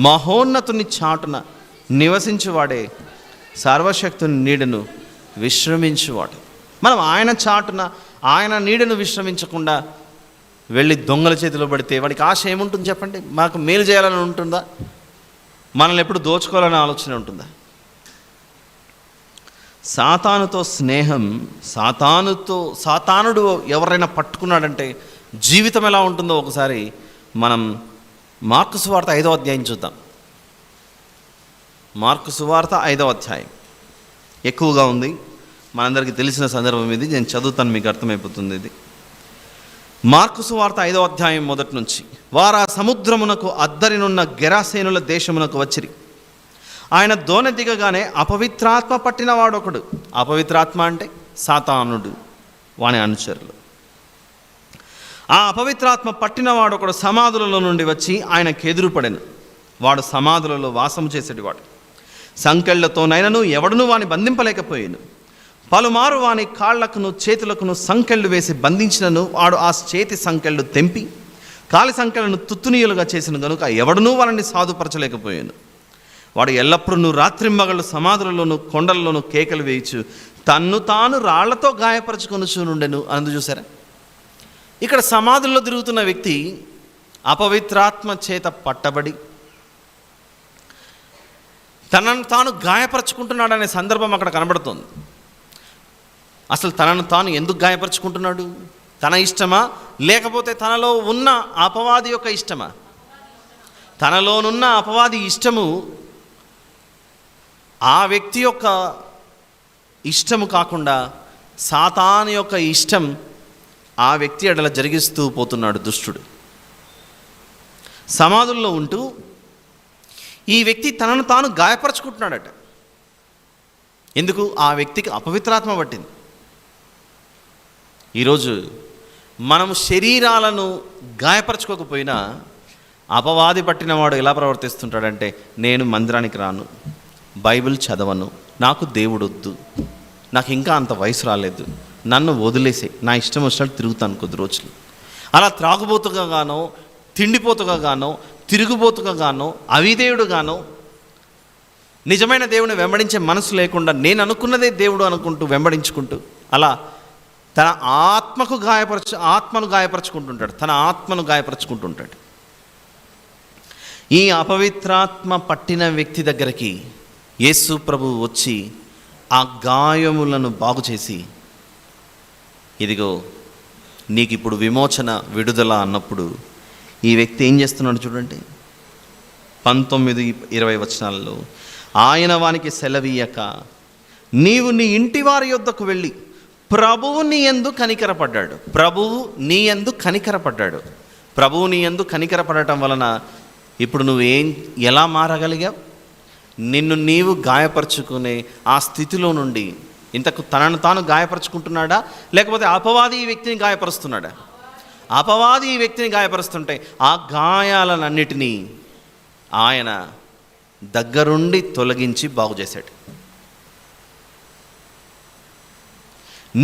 మహోన్నతుని చాటున నివసించువాడే సర్వశక్తుని నీడను విశ్రమించువాడు. మనం ఆయన చాటున ఆయన నీడను విశ్రమించకుండా వెళ్ళి దొంగల చేతిలో పడితే వాడికి ఆశ ఏముంటుంది చెప్పండి? మాకు మేలు చేయాలని ఉంటుందా? మనల్ని ఎప్పుడు దోచుకోవాలని ఆలోచన ఉంటుందా? సాతానుతో స్నేహం, సాతానుడు ఎవరైనా పట్టుకున్నాడంటే జీవితం ఎలా ఉంటుందో ఒకసారి మనం మార్కు సువార్త 5వ అధ్యాయం చూద్దాం. మార్కు సువార్త 5వ అధ్యాయం ఎక్కువగా ఉంది, మనందరికీ తెలిసిన సందర్భం ఇది. నేను చదువుతాను, మీకు అర్థమైపోతుంది. ఇది మార్కు సువార్త 5వ అధ్యాయం మొదటి నుంచి. వారు ఆ సముద్రమునకు అద్దరినున్న గెరాసేనుల దేశమునకు వచ్చిరి. ఆయన దోణి దిగగానే అపవిత్రాత్మ పట్టినవాడు ఒకడు. అపవిత్రాత్మ అంటే సాతానుడు, వాని అనుచరులు. ఆ అపవిత్రాత్మ పట్టినవాడు ఒకడు సమాధులలో నుండి వచ్చి ఆయనకు ఎదురుపడెను. వాడు సమాధులలో వాసము చేసేటివాడు. సంకెళ్లతోనైనను ఎవడునూ వాని బంధింపలేకపోయాను. పలుమారు వాని కాళ్లకును చేతులకును సంకెళ్ళు వేసి బంధించినను వాడు ఆ చేతి సంకెళ్ళు తెంపి కాలి సంకెళ్లను తుత్తునీయులుగా చేసిన గనుక ఎవడునూ వారిని సాధుపరచలేకపోయాను. వాడు ఎల్లప్పుడూ రాత్రింబగళ్ళు సమాధులలోను కొండలలోనూ కేకలు వేయచ్చు తన్ను తాను రాళ్లతో గాయపరచుకొనుచునుండెను. అందు చూసారా, ఇక్కడ సమాధుల్లో తిరుగుతున్న వ్యక్తి అపవిత్రాత్మ చేత పట్టబడి తనను తాను గాయపరచుకుంటున్నాడు అనే సందర్భం అక్కడ కనబడుతుంది. అసలు తనను తాను ఎందుకు గాయపరుచుకుంటున్నాడు? తన ఇష్టమా, లేకపోతే తనలో ఉన్న అపవాది యొక్క ఇష్టమా? తనలోనున్న అపవాది ఇష్టము ఆ వ్యక్తి యొక్క ఇష్టము కాకుండా సాతాను యొక్క ఇష్టం ఆ వ్యక్తి ఎడల జరిగిస్తూ పోతున్నాడు దుష్టుడు. సమాధుల్లో ఉంటూ ఈ వ్యక్తి తనను తాను గాయపరచుకుంటున్నాడట. ఎందుకు? ఆ వ్యక్తికి అపవిత్రాత్మ పట్టింది. ఈరోజు మనము శరీరాలను గాయపరచుకోకపోయినా అపవాది పట్టినవాడు ఎలా ప్రవర్తిస్తుంటాడంటే, నేను మందిరానికి రాను, బైబిల్ చదవను, నాకు దేవుడు వద్దు, నాకు ఇంకా అంత వయసు రాలేదు, నన్ను వదిలేసే, నా ఇష్టం వచ్చినట్టు తిరుగుతాను కొద్ది రోజులు. అలా త్రాగుబోతుగా గానో, తిండిపోతుగా గానో, తిరుగుబోతుగా గానో, అవిధేయుడుగానో, నిజమైన దేవుని వెంబడించే మనసు లేకుండా నేను అనుకున్నదే దేవుడు అనుకుంటూ వెంబడించుకుంటూ అలా తన ఆత్మను గాయపరచుకుంటుంటాడు, తన ఆత్మను గాయపరచుకుంటుంటాడు. ఈ అపవిత్రాత్మ పట్టిన వ్యక్తి దగ్గరికి యేసు ప్రభువు వచ్చి ఆ గాయములను బాగు చేసి, ఇదిగో నీకు ఇప్పుడు విమోచన, విడుదల అన్నప్పుడు ఈ వ్యక్తి ఏం చేస్తున్నాడు చూడండి. 19-20 వచనాలలో, ఆయన వానికి సెలవీయక నీవు నీ ఇంటి వారి యొద్దకు వెళ్ళి ప్రభువు నీ యందు కనికరపడ్డాడు. ప్రభువు నీ యందు కనికరపడ్డాడు. ప్రభువు నీ యందు కనికరపడటం వలన ఇప్పుడు నువ్వు ఎలా మారగలిగావు? నిన్ను నీవు గాయపరుచుకునే ఆ స్థితిలో నుండి, ఇంతకు తనను తాను గాయపరుచుకుంటున్నాడా, లేకపోతే అపవాది ఈ వ్యక్తిని గాయపరుస్తున్నాడా? అపవాది ఈ వ్యక్తిని గాయపరుస్తుంటే ఆ గాయాలన్నిటినీ ఆయన దగ్గరుండి తొలగించి బాగు చేశాడు.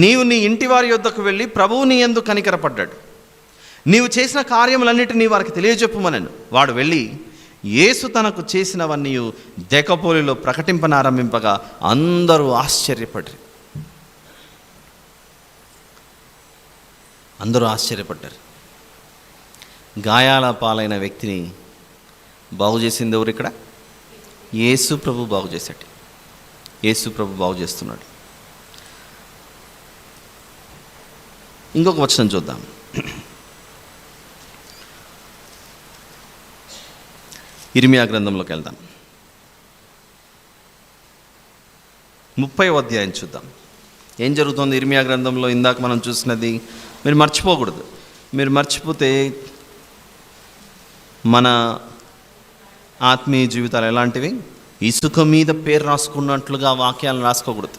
నీవు నీ ఇంటి వారి యొద్దకు వెళ్ళి ప్రభువు నీ యందు కనికరపడ్డాడు, నీవు చేసిన కార్యములన్నిటినీ వారికి తెలియజెప్పుమనను. వాడు వెళ్ళి యేసు తనకు చేసినవన్నీ దెకపోలిలో ప్రకటింపనారంభింపగా అందరూ ఆశ్చర్యపడ్డారు. గాయాల పాలైన వ్యక్తిని బాగు చేసింది ఎవరు? ఇక్కడ యేసు ప్రభు బాగు చేశాడు. యేసు ప్రభు బాగు చేస్తున్నాడు. ఇంకొక వచనం చూద్దాం. ఇర్మియా గ్రంథంలోకి వెళ్దాం. 30వ అధ్యాయం చూద్దాం. ఏం జరుగుతుంది ఇర్మియా గ్రంథంలో? ఇందాక మనం చూసినది మీరు మర్చిపోకూడదు. మీరు మర్చిపోతే మన ఆత్మీయ జీవితాలు ఎలాంటివి? ఇసుక మీద పేరు రాసుకున్నట్లుగా వాక్యాలను రాసుకోకూడదు.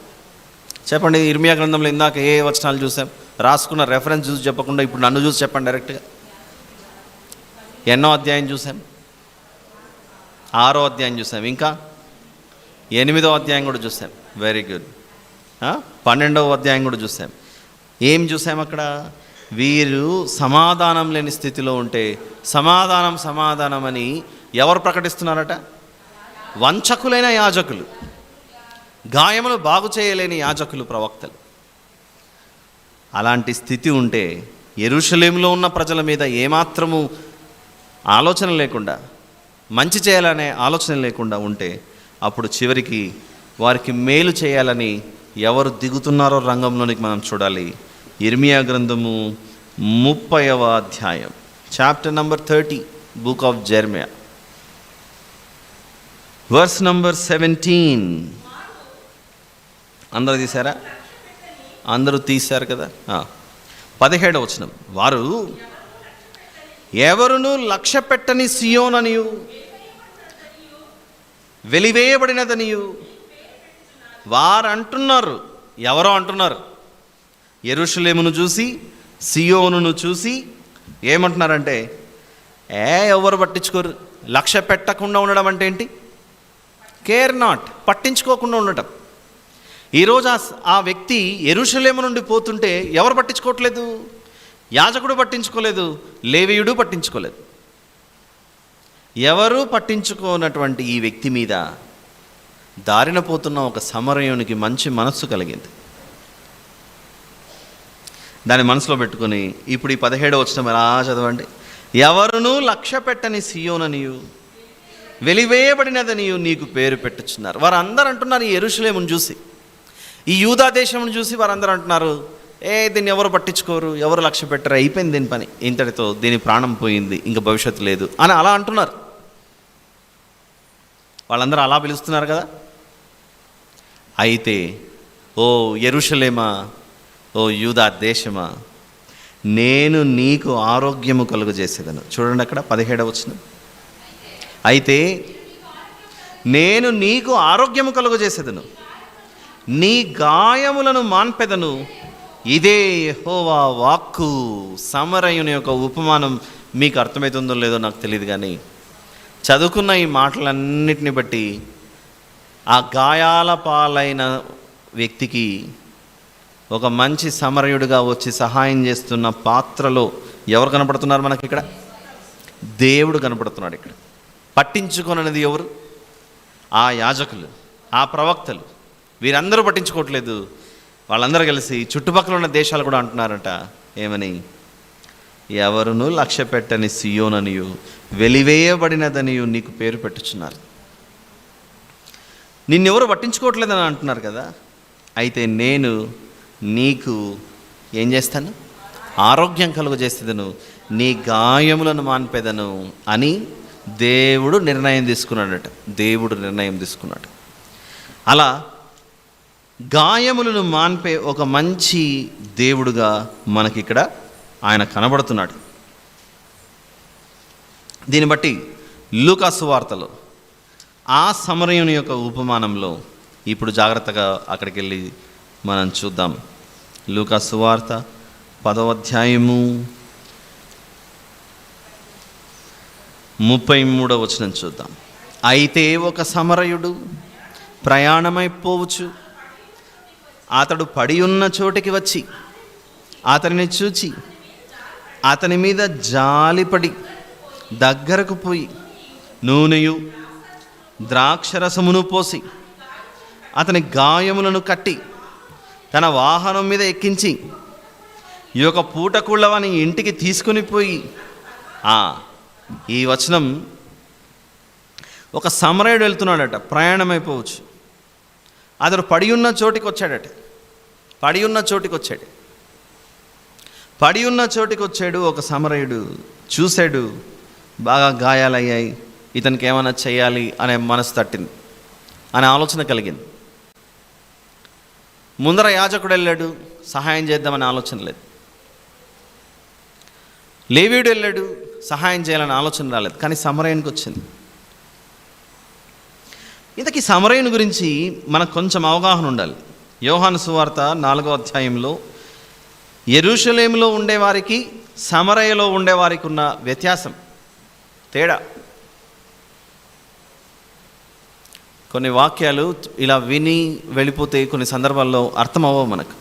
చెప్పండి, ఇర్మియా గ్రంథంలో ఇందాక ఏ వచనాలు చూసాం? రాసుకున్న రెఫరెన్స్ చూసి చెప్పకుండా ఇప్పుడు నన్ను చూసి చెప్పండి డైరెక్ట్గా. ఎన్నో అధ్యాయం చూసాం? 6వ అధ్యాయం చూసాం. ఇంకా 8వ అధ్యాయం కూడా చూసాం. Very good. 12వ అధ్యాయం కూడా చూసాం. ఏం చూసాం అక్కడ? వీరు సమాధానం లేని స్థితిలో ఉంటే సమాధానం సమాధానం అని ఎవరు ప్రకటిస్తున్నారట? వంచకులైన యాజకులు, గాయములు బాగు చేయలేని యాజకులు, ప్రవక్తలు. అలాంటి స్థితి ఉంటే యెరూషలేములో ఉన్న ప్రజల మీద ఏమాత్రము ఆలోచన లేకుండా, మంచి చేయాలనే ఆలోచన లేకుండా ఉంటే అప్పుడు చివరికి వారికి మేలు చేయాలని ఎవరు దిగుతున్నారో రంగంలోనికి మనం చూడాలి. ఇర్మియా గ్రంథము 30వ అధ్యాయం, chapter number 30, book of Jeremiah, verse number 17. అందరూ తీశారా? అందరూ తీశారు కదా. 17వ వచనం, వారు ఎవరును లక్ష్య పెట్టని సియోననియు వెలివేయబడినదనియు వారు అంటున్నారు. ఎవరో అంటున్నారు. యెరూషలేమును చూసి, సియోనును చూసి ఏమంటున్నారంటే, ఎవరు పట్టించుకోరు. లక్ష్య పెట్టకుండా ఉండడం అంటే ఏంటి? కేర్ నాట్, పట్టించుకోకుండా ఉండటం. ఈరోజు ఆ వ్యక్తి యెరూషలేము నుండి పోతుంటే ఎవరు పట్టించుకోవట్లేదు? యాజకుడు పట్టించుకోలేదు, లేవీయుడు పట్టించుకోలేదు. ఎవరు పట్టించుకోనటువంటి ఈ వ్యక్తి మీద దారిన పోతున్న ఒక సమరయునికి మంచి మనస్సు కలిగింది. దాన్ని మనసులో పెట్టుకొని ఇప్పుడు ఈ 17వ వచనం ఎలా చదవండి. ఎవరును లక్ష్య పెట్టని సియోననియు వెలివేయబడినదనియు నీకు పేరు పెట్టుచున్నారు. వారందరూ అంటున్నారు, ఈ యెరూషలేమును చూసి, ఈ యూదా దేశమును చూసి వారందరూ అంటున్నారు, దీన్ని ఎవరు పట్టించుకోరు, ఎవరు లక్ష్య పెట్టరు, అయిపోయింది దీని పని, ఇంతటితో దీని ప్రాణం పోయింది, ఇంకా భవిష్యత్తు లేదు అని అలా అంటున్నారు. వాళ్ళందరూ అలా పిలుస్తున్నారు కదా. అయితే ఓ యెరూషలేమా, ఓ యూదా దేశమా, నేను నీకు ఆరోగ్యము కలుగజేసేదను. చూడండి అక్కడ 17వ వచనం. అయితే నేను నీకు ఆరోగ్యము కలుగజేసేదను, నీ గాయములను మాన్పెదను, ఇదే యెహోవా వాక్కు. సమరయుని యొక్క ఉపమానం మీకు అర్థమవుతుందో లేదో నాకు తెలియదు, కానీ చదువుకున్న ఈ మాటలన్నిటిని బట్టి ఆ గాయాల పాలైన వ్యక్తికి ఒక మంచి సమరయుడిగా వచ్చి సహాయం చేస్తున్న పాత్రలో ఎవరు కనపడుతున్నారు మనకి? ఇక్కడ దేవుడు కనపడుతున్నాడు. ఇక్కడ పట్టించుకోనది ఎవరు? ఆ యాజకులు, ఆ ప్రవక్తలు. వీరందరూ పట్టించుకోవట్లేదు. వాళ్ళందరూ కలిసి చుట్టుపక్కల ఉన్న దేశాలు కూడా అంటున్నారట, ఏమని? ఎవరును లక్ష్య పెట్టని సియోననియు వెలివేయబడినదనియు నీకు పేరు పెట్టుచున్నారు. నిన్నెవరు పట్టించుకోవట్లేదని అంటున్నారు కదా. అయితే నేను నీకు ఏం చేస్తాను? ఆరోగ్యం కలుగజేసేదను, నీ గాయములను మాన్పెదను అని దేవుడు నిర్ణయం తీసుకున్నాడట. దేవుడు నిర్ణయం తీసుకున్నాడు. అలా గాయములను మాన్పే ఒక మంచి దేవుడుగా మనకిక్కడ ఆయన కనబడుతున్నాడు. దీన్ని బట్టి లూకా సువార్తలో ఆ సమరయుని యొక్క ఉపమానంలో ఇప్పుడు జాగ్రత్తగా అక్కడికి వెళ్ళి మనం చూద్దాం. లూకా సువార్త 10వ అధ్యాయము 33వ వచనం చూద్దాం. అయితే ఒక సమరయుడు ప్రయాణమైపోవచ్చు, అతడు పడి ఉన్న చోటికి వచ్చి అతనిని చూచి అతని మీద జాలిపడి దగ్గరకు పోయి నూనెయు ద్రాక్షరసమును పోసి అతని గాయములను కట్టి తన వాహనం మీద ఎక్కించి ఈ యొక్క పూటకుళ్ళవని ఇంటికి తీసుకుని పోయి. ఈ వచనం ఒక సమరయుడు వెళ్తున్నాడట, ప్రయాణమైపోవచ్చు. అతడు పడి ఉన్న చోటికి వచ్చాడట. పడి ఉన్న చోటికి వచ్చాడు. ఒక సమరయుడు చూశాడు, బాగా గాయాలయ్యాయి, ఇతనికి ఏమైనా చేయాలి అనే మనసు తట్టింది, అనే ఆలోచన కలిగింది. ముందర యాజకుడు వెళ్ళాడు, సహాయం చేద్దామని ఆలోచన లేదు. లేవీయుడు వెళ్ళాడు, సహాయం చేయాలని ఆలోచన రాలేదు. కానీ సమరయునికి వచ్చింది. ఇంతకీ సమరయుని గురించి మనకు కొంచెం అవగాహన ఉండాలి. యోహాను సువార్త 4వ అధ్యాయంలో యెరూషలేములో ఉండేవారికి సమరయలో ఉండేవారికి ఉన్న వ్యత్యాసం, తేడా. కొన్ని వాక్యాలు ఇలా విని వెళ్ళిపోతే కొన్ని సందర్భాల్లో అర్థం అవ్వవు మనకు.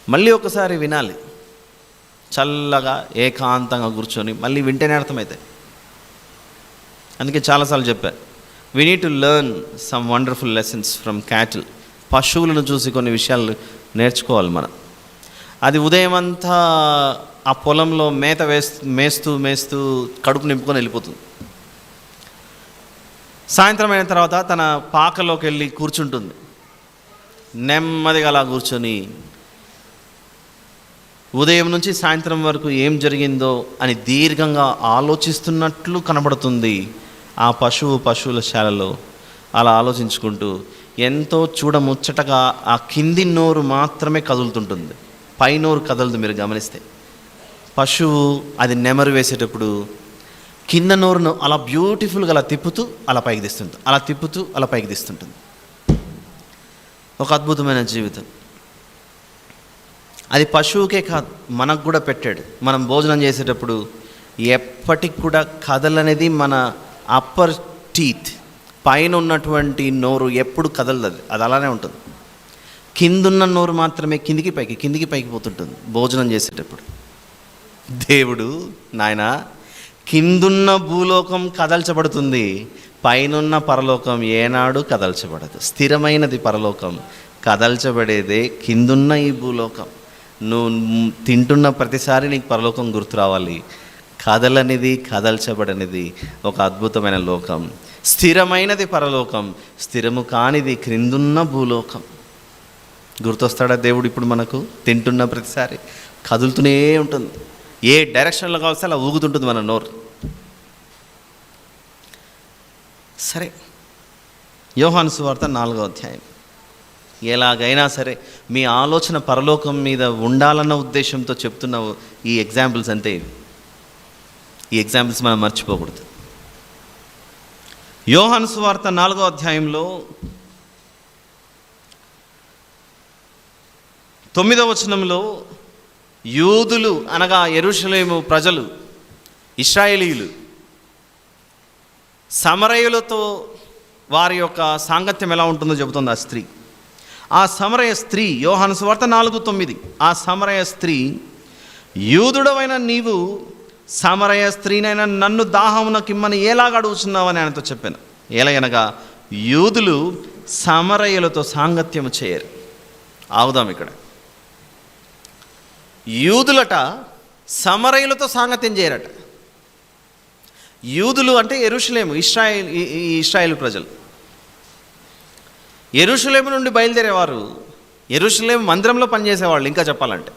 మళ్ళీ ఒకసారి వినాలి, చల్లగా ఏకాంతంగా కూర్చొని మళ్ళీ వింటేనే అర్థమవుతాయి. అందుకే చాలాసార్లు చెప్పాను, we need to learn some wonderful lessons from cattle. పశువులను చూసి కొన్ని విషయాలు నేర్చుకోవాలి మనం. అది ఉదయం అంతా ఆ పొలంలో మేత మేస్తూ మేస్తూ కడుపు నింపుకొని వెళ్ళిపోతుంది. సాయంత్రం అయిన తర్వాత తన పాకలోకి వెళ్ళి కూర్చుంటుంది. నెమ్మదిగా అలా కూర్చొని ఉదయం నుంచి సాయంత్రం వరకు ఏం జరిగిందో అని దీర్ఘంగా ఆలోచిస్తున్నట్లు కనబడుతుంది ఆ పశువుల శాలలో. అలా ఆలోచించుకుంటూ ఎంతో చూడముచ్చటగా ఆ కింది నోరు మాత్రమే కదులుతుంటుంది, పై నోరు కదలదు. మీరు గమనిస్తే పశువు అది నెమరు వేసేటప్పుడు కింద నోరును అలా బ్యూటిఫుల్గా అలా తిప్పుతూ అలా పైకి తీస్తుంటుంది, అలా తిప్పుతూ అలా పైకి తీస్తుంటుంది. ఒక అద్భుతమైన జీవితం అది. పశువుకే కాదు, మనకు కూడా పెట్టాడు. మనం భోజనం చేసేటప్పుడు ఎప్పటికి కూడా కదలనేది మన అప్పర్ టీత్, పైన ఉన్నటువంటి నోరు ఎప్పుడు కదలదు, అది అలానే ఉంటుంది. కిందున్న నోరు మాత్రమే కిందికి పైకి పోతుంటుంది భోజనం చేసేటప్పుడు. దేవుడు నాయన, కిందున్న భూలోకం కదల్చబడుతుంది, పైనున్న పరలోకం ఏనాడు కదల్చబడదు. స్థిరమైనది పరలోకం, కదల్చబడేదే కిందున్న ఈ భూలోకం. నువ్వు తింటున్న ప్రతిసారి నీకు పరలోకం గుర్తు రావాలి. కదలనిది కదల్చబడనిది ఒక అద్భుతమైన లోకం. స్థిరమైనది పరలోకం, స్థిరము కానిది క్రిందున్న భూలోకం. గుర్తొస్తాడా దేవుడు ఇప్పుడు మనకు? తింటున్న ప్రతిసారి కదులుతూనే ఉంటుంది, ఏ డైరెక్షన్లో కావస్తే అలా ఊగుతుంటుంది మన నోరు. సరే, యోహాను సువార్త 4వ అధ్యాయం. ఎలాగైనా సరే మీ ఆలోచన పరలోకం మీద ఉండాలన్న ఉద్దేశంతో చెప్తున్న ఈ ఎగ్జాంపుల్స్ అంతే. ఈ ఎగ్జాంపుల్స్ మనం మర్చిపోకూడదు. యోహాను సువార్త 4వ అధ్యాయంలో 9వ వచనంలో యూదులు అనగా యెరూషలేము ప్రజలు, ఇశ్రాయేలీయులు సమరయులతో వారి యొక్క సాంగత్యం ఎలా ఉంటుందో చెబుతుంది ఆ స్త్రీ. ఆ సమరయ స్త్రీ, యోహాను సువార్త 4:9, ఆ సమరయ స్త్రీ, యూదుడవైన నీవు సమరయ స్త్రీనైనా నన్ను దాహమునకిమ్మని ఎలాగ అడుగుచున్నావని ఆయనతో చెప్పాను. ఎలాగనగా యూదులు సమరయులతో సాంగత్యము చేయరు. ఆగుదాం ఇక్కడ. యూదులట సమరయులతో సాంగత్యం చేయరట. యూదులు అంటే యెరూషలేము, ఇశ్రాయేలు ప్రజలు. యెరూషలేము నుండి బయలుదేరేవారు, యెరూషలేము మందిరంలో పనిచేసేవాళ్ళు. ఇంకా చెప్పాలంటే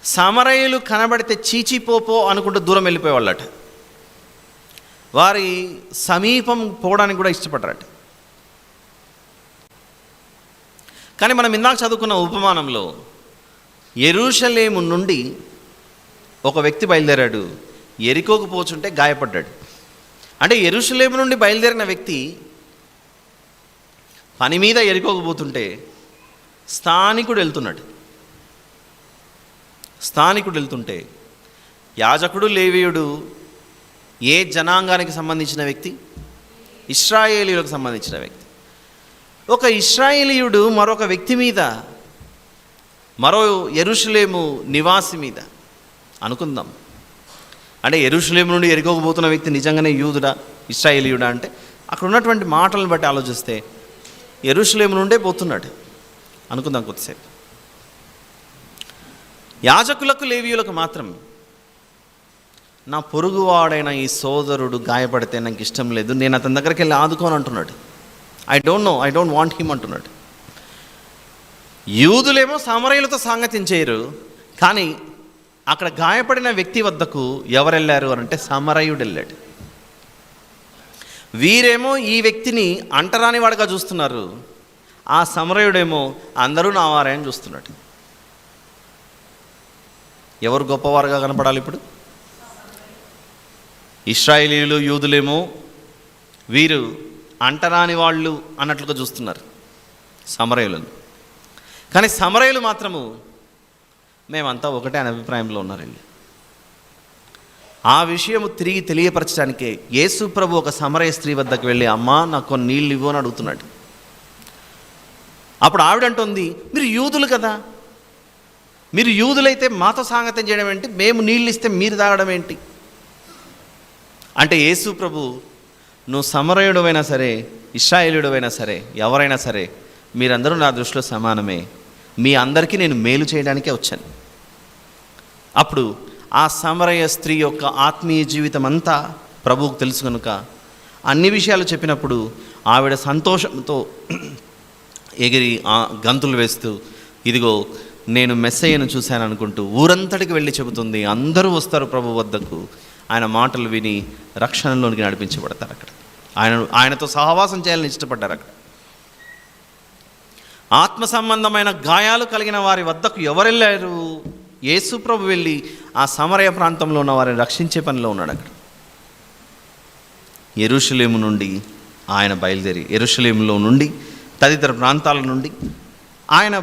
సమరయులు కనబడితే చీచిపోపో అనుకుంటూ దూరం వెళ్ళిపోయేవాళ్ళట. వారి సమీపం పోవడానికి కూడా ఇష్టపడరట. కానీ మనం ఇందాక చదువుకున్న ఉపమానంలో యెరూషలేము నుండి ఒక వ్యక్తి బయలుదేరాడు, ఎరికోకు పోచుంటే గాయపడ్డాడు. అంటే యెరూషలేము నుండి బయలుదేరిన వ్యక్తి పని మీద ఎరికోకు పోతుంటే స్థానికుడు వెళ్తుంటే యాజకుడు లేవీయుడు ఏ జనాంగానికి సంబంధించిన వ్యక్తి? ఇశ్రాయేలీయులకు సంబంధించిన వ్యక్తి. ఒక ఇశ్రాయేలీయుడు మరొక వ్యక్తి మీద, మరో యెరూషలేము నివాసి మీద అనుకుందాం. అంటే యెరూషలేము నుండి ఎరికోకపోతున్న వ్యక్తి నిజంగానే యూదుడా, ఇశ్రాయేలీయుడా అంటే అక్కడ ఉన్నటువంటి మాటలను బట్టి ఆలోచిస్తే యెరూషలేము నుండే పోతున్నాడు అనుకుందాం కొద్దిసేపు. యాజకులకు లేవీయులకు మాత్రం నా పొరుగువాడైన ఈ సోదరుడు గాయపడితే నాకు ఇష్టం లేదు, నేను అతని దగ్గరికి వెళ్ళి ఆదుకోని అంటున్నాడు. ఐ డోంట్ వాంట్ హిమ్ అంటున్నాడు. యూదులేమో సమరయులతో సాంగత్యం చేయరు, కానీ అక్కడ గాయపడిన వ్యక్తి వద్దకు ఎవరు వెళ్ళారు అని అంటే సమరయుడు వెళ్ళాడు. వీరేమో ఈ వ్యక్తిని అంటరాని వాడుగా చూస్తున్నారు, ఆ సమరయుడేమో అందరూ నా వారే అని చూస్తున్నాడు. ఎవరు గొప్పవారుగా కనపడాలి ఇప్పుడు? ఇశ్రాయేలీయులు, యూదులేమో వీరు అంటరాని వాళ్ళు అన్నట్లుగా చూస్తున్నారు సమరయులను. కానీ సమరయులు మాత్రము మేమంతా ఒకటే అనే అభిప్రాయంలో ఉన్నారండి. ఆ విషయము తిరిగి తెలియపరచడానికే యేసు ప్రభు ఒక సమరయ స్త్రీ వద్దకు వెళ్ళి, అమ్మా నాకు కొన్ని నీళ్ళు ఇవ్వు అని అడుగుతున్నాడు. అప్పుడు ఆవిడంటుంది, మీరు యూదులు కదా, మీరు యూదులైతే మాతో సాంగత్యం చేయడం ఏంటి, మేము నీళ్ళు ఇస్తే మీరు తాగడం ఏంటి అంటే, యేసు ప్రభు నువ్వు సమరయుడవైనా సరే, ఇశ్రాయేలుడవైనా సరే, ఎవరైనా సరే, మీరందరూ నా దృష్టిలో సమానమే, మీ అందరికీ నేను మేలు చేయడానికే వచ్చాను. అప్పుడు ఆ సమరయ స్త్రీ యొక్క ఆత్మీయ జీవితం అంతా ప్రభువుకు తెలుసు కనుక అన్ని విషయాలు చెప్పినప్పుడు ఆవిడ సంతోషంతో ఎగిరి గంతులు వేస్తూ, ఇదిగో నేను మెస్సయ్యను చూశాను అనుకుంటూ ఊరంతటికి వెళ్ళి చెబుతుంది. అందరూ వస్తారు ప్రభు వద్దకు, ఆయన మాటలు విని రక్షణలోనికి నడిపించబడతారు. అక్కడ ఆయనతో సహవాసం చేయాలని ఇష్టపడ్డారు. అక్కడ ఆత్మ సంబంధమైన గాయాలు కలిగిన వారి వద్దకు ఎవరెళ్ళారు? యేసు ప్రభు వెళ్ళి ఆ సమరయ ప్రాంతంలో ఉన్న వారిని రక్షించే పనిలో ఉన్నాడు. అక్కడ యెరూషలేము నుండి ఆయన బయలుదేరి, యెరూషలేములో నుండి తదితర ప్రాంతాల నుండి ఆయన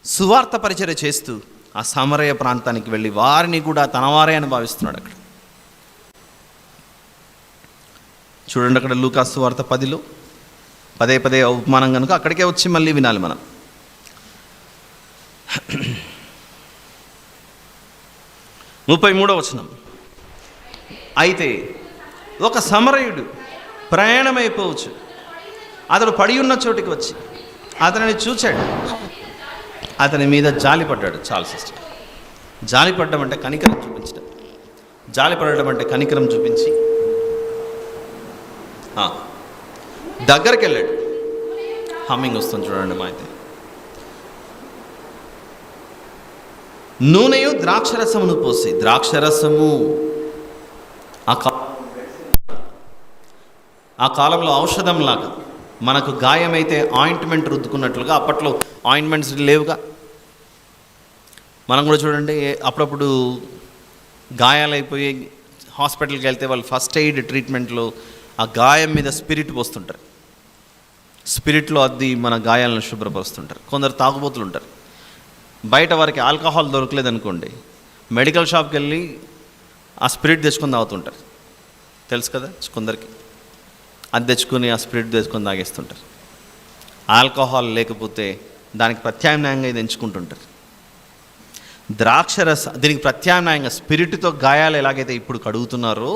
సువార్త పరిచర్య చేస్తూ ఆ సమరయ ప్రాంతానికి వెళ్ళి వారిని కూడా తనవారే అని భావిస్తున్నాడు. అక్కడ చూడండి, అక్కడ లూకా సువార్త 10లో పదే పదే ఉపమానం కనుక అక్కడికే వచ్చి మళ్ళీ వినాలి మనం. 33వ వచనం, అయితే ఒక సమరయుడు ప్రయాణమైపోవచ్చు, అతడు పడి ఉన్న చోటికి వచ్చి అతనిని చూచాడు, అతని మీద జాలిపడ్డాడు. చాలు సిస్టర్, జాలిపడ్డం అంటే కనికరం చూపించడం. జాలిపడడం అంటే కనికరం చూపించి దగ్గరికి వెళ్ళాడు. హమ్మింగ్ వస్తుంది చూడండి. మా అయితే నూనెయు ద్రాక్షరసమును పోసి, ద్రాక్షరసము ఆ కాలంలో ఔషధంలాగా, మనకు గాయమైతే ఆయింట్మెంట్ రుద్దుకున్నట్లుగా, అప్పట్లో ఆయింట్మెంట్స్ లేవుగా. మనం కూడా చూడండి, అప్పుడప్పుడు గాయాలైపోయి హాస్పిటల్కి వెళ్తే వాళ్ళు ఫస్ట్ ఎయిడ్ ట్రీట్మెంట్లో ఆ గాయం మీద స్పిరిట్ పోస్తుంటారు. స్పిరిట్లో అద్ది మన గాయాలను శుభ్రపరుస్తుంటారు. కొందరు తాగుబోతులు ఉంటారు. బయట వారికి ఆల్కహాల్ దొరకలేదనుకోండి, మెడికల్ షాప్కి వెళ్ళి ఆ స్పిరిట్ తెచ్చుకొని తాగుతుంటారు. తెలుసు కదా కొందరికి, అది తెచ్చుకొని ఆ స్పిరిట్ తెచ్చుకొని తాగేస్తుంటారు. ఆల్కహాల్ లేకపోతే దానికి ప్రత్యామ్నాయంగా ఇది ఎంచుకుంటుంటారు. దీనికి ప్రత్యామ్నాయంగా స్పిరిట్తో గాయాలు ఎలాగైతే ఇప్పుడు కడుగుతున్నారో,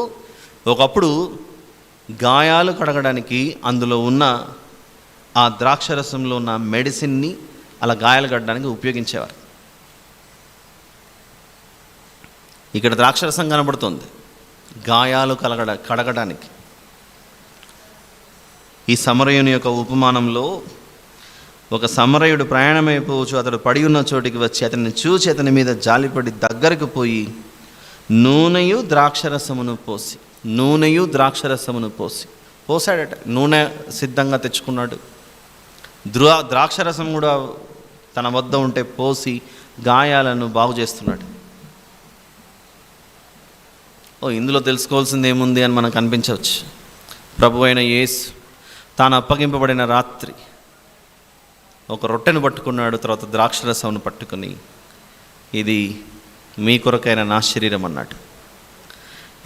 ఒకప్పుడు గాయాలు కడగడానికి అందులో ఉన్న ఆ ద్రాక్షరసంలో ఉన్న మెడిసిన్ని అలా గాయాలు కట్టడానికి ఉపయోగించేవారు. ఇక్కడ ద్రాక్షరసం కనబడుతుంది గాయాలు కడగడానికి. ఈ సమరయుని యొక్క ఉపమానంలో ఒక సమరయుడు ప్రయాణమైపోవచ్చు, అతడు పడి ఉన్న చోటికి వచ్చి అతన్ని చూచి అతని మీద జాలిపడి దగ్గరకు పోయి నూనెయు ద్రాక్షరసమును పోసాడట. నూనె సిద్ధంగా తెచ్చుకున్నాడు. ద్రాక్షరసం కూడా తన వద్ద ఉంటే పోసి గాయాలను బాగు చేస్తున్నాడు. ఇందులో తెలుసుకోవాల్సింది ఏముంది అని మనకు అనిపించవచ్చు. ప్రభు అయిన యేసు తాను అప్పగింపబడిన రాత్రి ఒక రొట్టెను పట్టుకున్నాడు, తర్వాత ద్రాక్షరసమును పట్టుకుని, ఇది మీ కొరకైన నా శరీరం అన్నాడు,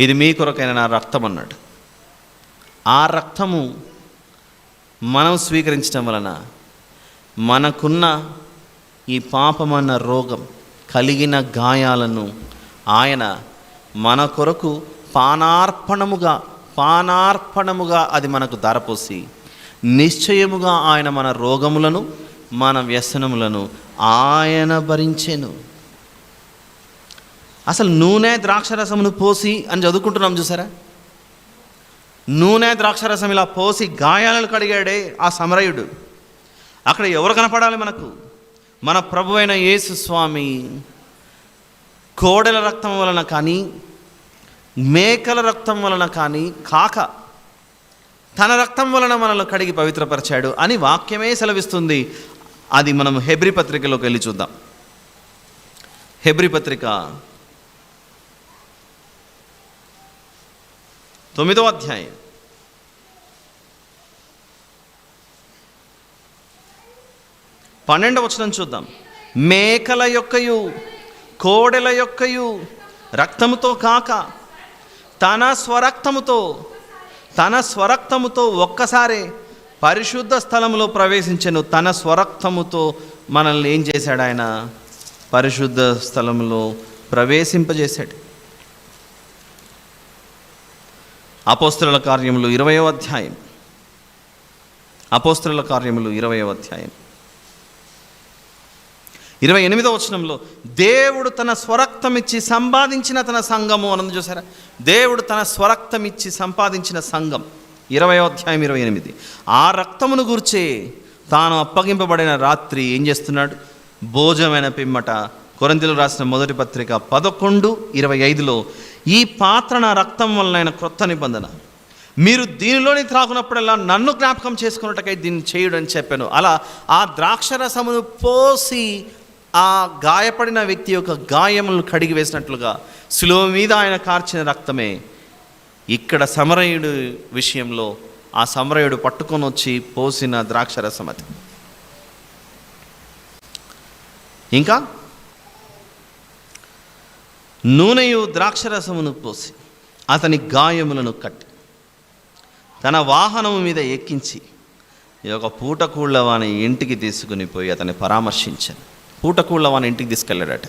ఇది మీ కొరకైన నా రక్తం అన్నాడు. ఆ రక్తము మనం స్వీకరించడం వలన మనకున్న ఈ పాపమన్న రోగం కలిగిన గాయాలను ఆయన మన కొరకు పానార్పణముగా అది మనకు ధారపోసి, నిశ్చయముగా ఆయన మన రోగములను మన వ్యసనములను ఆయన భరించెను. అసలు నూనె ద్రాక్షరసమును పోసి అని చదువుకుంటున్నాం చూసారా. నూనె ద్రాక్షరసం ఇలా పోసి గాయాలను కడిగాడే ఆ సమరయుడు. అక్కడ ఎవరు కనపడాలి మనకు? మన ప్రభు అయిన యేసు స్వామి కోడెల రక్తం వలన కానీ మేకల రక్తం వలన కానీ కాక తన రక్తం వలన మనల్ని కడిగి పవిత్రపరిచాడు అని వాక్యమే సెలవిస్తుంది. అది మనం హెబ్రీ పత్రికలోకి వెళ్ళి చూద్దాం. హెబ్రీ పత్రిక 9వ అధ్యాయం 12వ వచనం చూద్దాం. మేకల యొక్కయు కోడెల యొక్కయు రక్తముతో కాక తన స్వరక్తముతో ఒక్కసారే పరిశుద్ధ స్థలములో ప్రవేశించెను. తన స్వరక్తముతో మనల్ని ఏం చేశాడు? ఆయన పరిశుద్ధ స్థలములో ప్రవేశింపజేశాడు. అపోస్తలుల కార్యములు 20వ అధ్యాయం, అపోస్తలుల కార్యములు 20వ అధ్యాయం 28వ వచనంలో దేవుడు తన స్వరక్తమిచ్చి సంపాదించిన తన సంఘము అన్నది చూసారా? దేవుడు తన స్వరక్తమిచ్చి సంపాదించిన సంఘం. 20వ అధ్యాయం 28. ఆ రక్తమును గుర్చే తాను అప్పగింపబడిన రాత్రి ఏం చేస్తున్నాడు? భోజనమైన పిమ్మట కొరింథీయులకు రాసిన మొదటి పత్రిక 11:25లో ఈ పాత్ర నా రక్తం వలన క్రొత్త నిబంధన, మీరు దీనిలోని త్రాగునప్పుడల్లా నన్ను జ్ఞాపకం చేసుకున్నట్టుకై దీన్ని చేయుడు అని చెప్పాను. అలా ఆ ద్రాక్షరసమును పోసి ఆ గాయపడిన వ్యక్తి యొక్క గాయములను కడిగి వేసినట్లుగా శిలువ మీద ఆయన కార్చిన రక్తమే ఇక్కడ సమరయుడు విషయంలో ఆ సమరయుడు పట్టుకొని వచ్చి పోసిన ద్రాక్షరసం అది. ఇంకా నూనెయు ద్రాక్షరసమును పోసి అతని గాయములను కట్టి తన వాహనము మీద ఎక్కించి ఈ యొక్క పూటకూళ్ళ వాని ఇంటికి తీసుకుని పోయి అతన్ని పరామర్శించాను. పూటకూళ్ళ వాని ఇంటికి తీసుకెళ్ళాడట.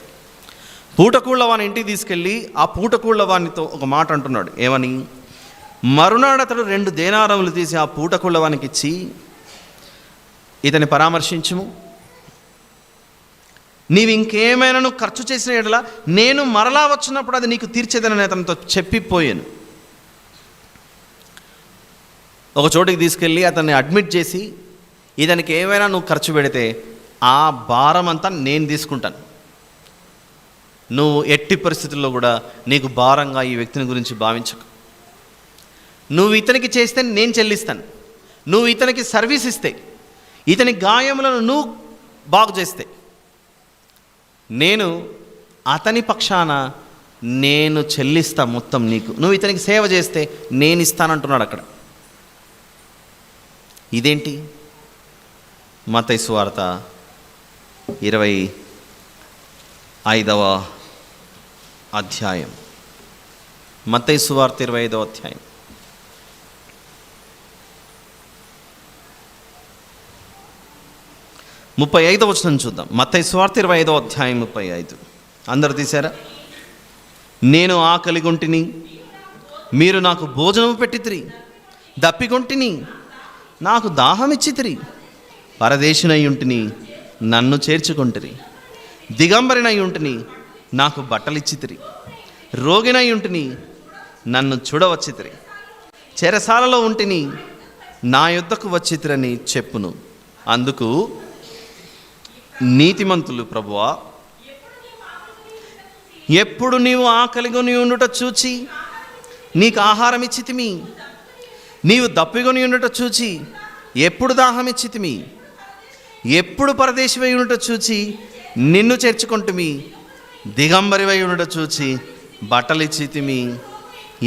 పూటకూళ్ళ వాని ఇంటికి తీసుకెళ్ళి ఆ పూటకూళ్ళ వానితో ఒక మాట అంటున్నాడు. ఏమని? మరునాడు అతడు 2 దేనారములు తీసి ఆ పూటకూళ్ళ వానికి ఇచ్చి, ఇతని పరామర్శించుము, నీవు ఇంకేమైనా ఖర్చు చేసిన ఎడల నేను మరలా వచ్చినప్పుడు అది నీకు తీర్చేదనని అతనితో చెప్పిపోయాను. ఒక చోటికి తీసుకెళ్ళి అతన్ని అడ్మిట్ చేసి, ఇతనికి ఏమైనా నువ్వు ఖర్చు పెడితే ఆ భారం అంతా నేను తీసుకుంటాను, నువ్వు ఎట్టి పరిస్థితుల్లో కూడా నీకు భారంగా ఈ వ్యక్తిని గురించి భావించకు, నువ్వు ఇతనికి చేస్తే నేను చెల్లిస్తాను, నువ్వు ఇతనికి సర్వీస్ ఇస్తే, ఇతని గాయములను నువ్వు బాగు చేస్తే నేను అతని పక్షాన నేను చెల్లిస్తా మొత్తం నీకు, నువ్వు ఇతనికి సేవ చేస్తే నేను ఇస్తానంటున్నాడు అక్కడ. ఇదేంటి? మత్తయి సువార్త 25వ అధ్యాయం, మత్తయి సువార్త 25వ అధ్యాయం 35వ వచనం చూద్దాం. మత్తయి సువార్త 25వ అధ్యాయం 35. అందరు తీశారా? నేను ఆకలిగొంటిని, మీరు నాకు భోజనము పెట్టితిరి, దప్పిగొంటిని, నాకు దాహం ఇచ్చితిరి, పరదేశినై ఉంటిని, నన్ను చేర్చుకొంటిరి, దిగంబరినై ఉంటిని, నాకు బట్టలిచ్చితిరి, రోగినై ఉంటిని, నన్ను చూడవచ్చితిరి, చెరసాలలో ఉంటిని, నా యొద్దకు వచ్చితిరని చెప్పును. అందుకు నీతిమంతులు, ప్రభువా, ఎప్పుడు నీవు ఆకలిగొని ఉండుట చూచి నీకు ఆహారం ఇచ్చితిమి, నీవు దప్పిగొని ఉండుట చూచి ఎప్పుడు దాహం ఇచ్చితిమి, ఎప్పుడు పరదేశివై ఉండుట చూచి నిన్ను చేర్చుకొంటిమి, దిగంబరివై ఉండుట చూచి బట్టలిచ్చితిమి,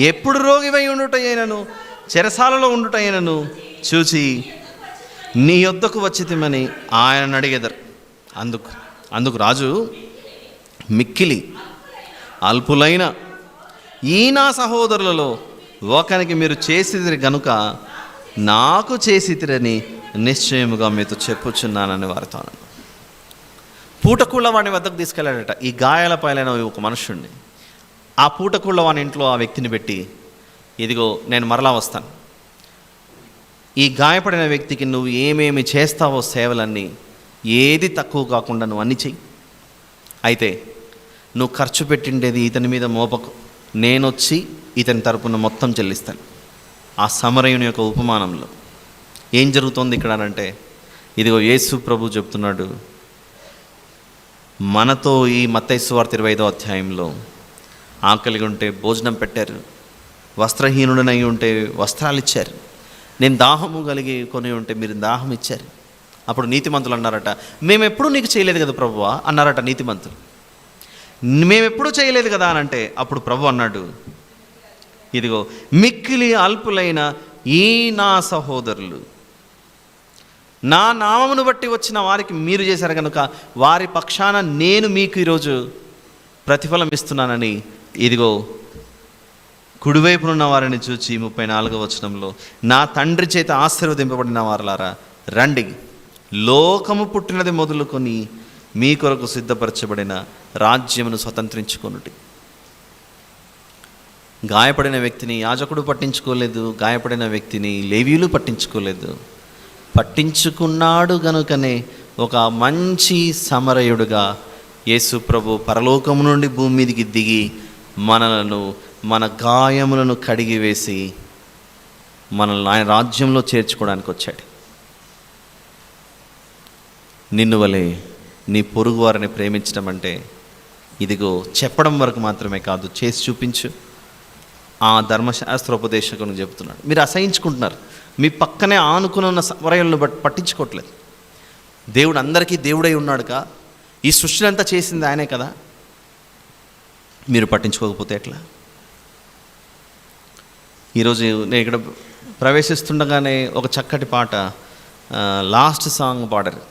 ఎప్పుడు రోగివై ఉండుటైనను చెరసాలలో ఉండుటైనను చూచి నీ యొద్దకు వచ్చితిమని ఆయనను అడిగెదరు. అందుకు రాజు, మిక్కిలి అల్పులైన ఈ నా సహోదరులలో ఒకరికి మీరు చేసిదిరి గనుక నాకు చేసితిరని నిశ్చయముగా మీతో చెప్పుచున్నానని వారితో అన్నాను. పూటకూళ్ళ వాని వద్దకు తీసుకెళ్ళాడట ఈ గాయాల పాలైన ఒక మనుషుడిని. ఆ పూటకూళ్ళ వాని ఇంట్లో ఆ వ్యక్తిని పెట్టి, ఇదిగో నేను మరలా వస్తాను, ఈ గాయపడిన వ్యక్తికి నువ్వు ఏమేమి చేస్తావో సేవలన్నీ ఏది తక్కువ కాకుండా నువ్వు అన్నీ చెయ్యి, అయితే నువ్వు ఖర్చు పెట్టిండేది ఇతని మీద మోపకు, నేనొచ్చి ఇతని తరపున మొత్తం చెల్లిస్తాను. ఆ సమరయుని యొక్క ఉపమానంలో ఏం జరుగుతోంది ఇక్కడ అంటే, ఇదిగో యేసు ప్రభు చెప్తున్నాడు మనతో ఈ మత్తయి సువార్త 25వ అధ్యాయంలో, ఆకలిగా ఉంటే భోజనం పెట్టారు, వస్త్రహీనుడనై ఉంటే వస్త్రాలు ఇచ్చారు, నేను దాహము కలిగి కొని ఉంటే మీరు దాహం ఇచ్చారు. అప్పుడు నీతిమంతులు అన్నారట, మేము ఎప్పుడూ నీకు చేయలేదు కదా ప్రభువా అన్నారట నీతిమంతులు. మేమెప్పుడూ చేయలేదు కదా అని అంటే అప్పుడు ప్రభు అన్నాడు, ఇదిగో మిక్కిలి అల్పులైన ఈ నా సహోదరులు నా నామమును బట్టి వచ్చిన వారికి మీరు చేశారు కనుక వారి పక్షాన నేను మీకు ఈరోజు ప్రతిఫలం ఇస్తున్నానని, ఇదిగో కుడివైపునున్న వారిని చూచి 34వ వచనంలో, నా తండ్రి చేత ఆశీర్వదింపబడిన వారులారా రండి, లోకము పుట్టినది మొదలుకొని మీ కొరకు సిద్ధపరచబడిన రాజ్యమును స్వతంత్రించుకొనుడి. గాయపడిన వ్యక్తిని యాజకుడు పట్టించుకోలేదు, గాయపడిన వ్యక్తిని లేవీయులు పట్టించుకోలేదు. పట్టించుకున్నాడు గనుకనే ఒక మంచి సమరయుడుగా యేసు ప్రభు పరలోకము నుండి భూమి మీదికి దిగి మనలను, మన గాయములను కడిగివేసి మనల్ని ఆయన రాజ్యంలో చేర్చుకోవడానికి వచ్చాడు. నిన్ను వలె నీ పొరుగు వారిని ప్రేమించడం అంటే ఇదిగో చెప్పడం వరకు మాత్రమే కాదు, చేసి చూపించు. ఆ ధర్మశాస్త్రోపదేశకుని చెబుతున్నాడు. మీరు అసహించుకుంటున్నారు, మీ పక్కనే ఆనుకున్న సమరయులను పట్టించుకోవట్లేదు. దేవుడు అందరికీ దేవుడై ఉన్నాడుగా, ఈ సృష్టిని అంతా చేసింది ఆయనే కదా, మీరు పట్టించుకోకపోతే ఎట్లా? ఈరోజు నేను ఇక్కడ ప్రవేశిస్తుండగానే ఒక చక్కటి పాట, లాస్ట్ సాంగ్ పాడరు,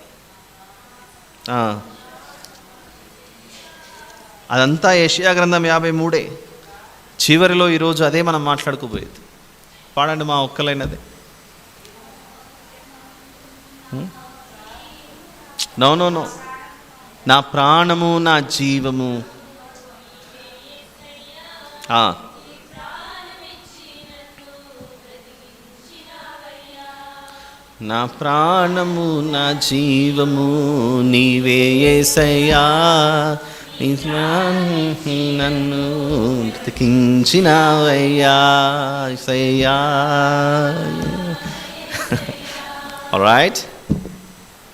అదంతా యెషయా గ్రంథం 53 చివరిలో ఈరోజు అదే మనం మాట్లాడుకోబోయేది. పాడండి మా ఒక్కలైనది. నో నో నో నా ప్రాణము నా జీవము, నా ప్రాణము నా జీవము నీవే యేసయ్యా, నన్ను బ్రతికించినావయ్యా యేసయ్యా. ఆల్రైట్,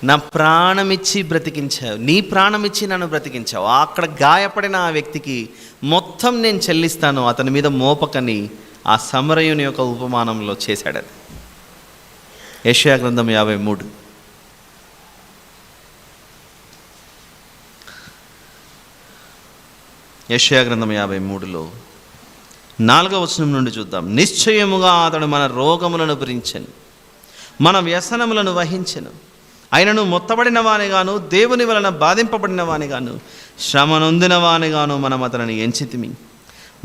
నా ప్రాణమిచ్చి బ్రతికించావు, నీ ప్రాణమిచ్చి నన్ను బ్రతికించావు. అక్కడ గాయపడిన ఆ వ్యక్తికి మొత్తం నేను చెల్లిస్తాను అతని మీద మోపకని ఆ సమరయుని యొక్క ఉపమానంలో చేశాడు. అది యెషయా గ్రంథం 53. యెషయా గ్రంథం 53లో 4వ వచనం నుండి చూద్దాం. నిశ్చయముగా అతడు మన రోగములను భరించెను, మన వ్యసనములను వహించెను. ఆయనను మొత్తబడిన వానిగాను, దేవుని వలన బాధింపబడిన వానిగాను, శ్రమ నొందిన వానిగాను మనం అతనిని ఎంచితిమి.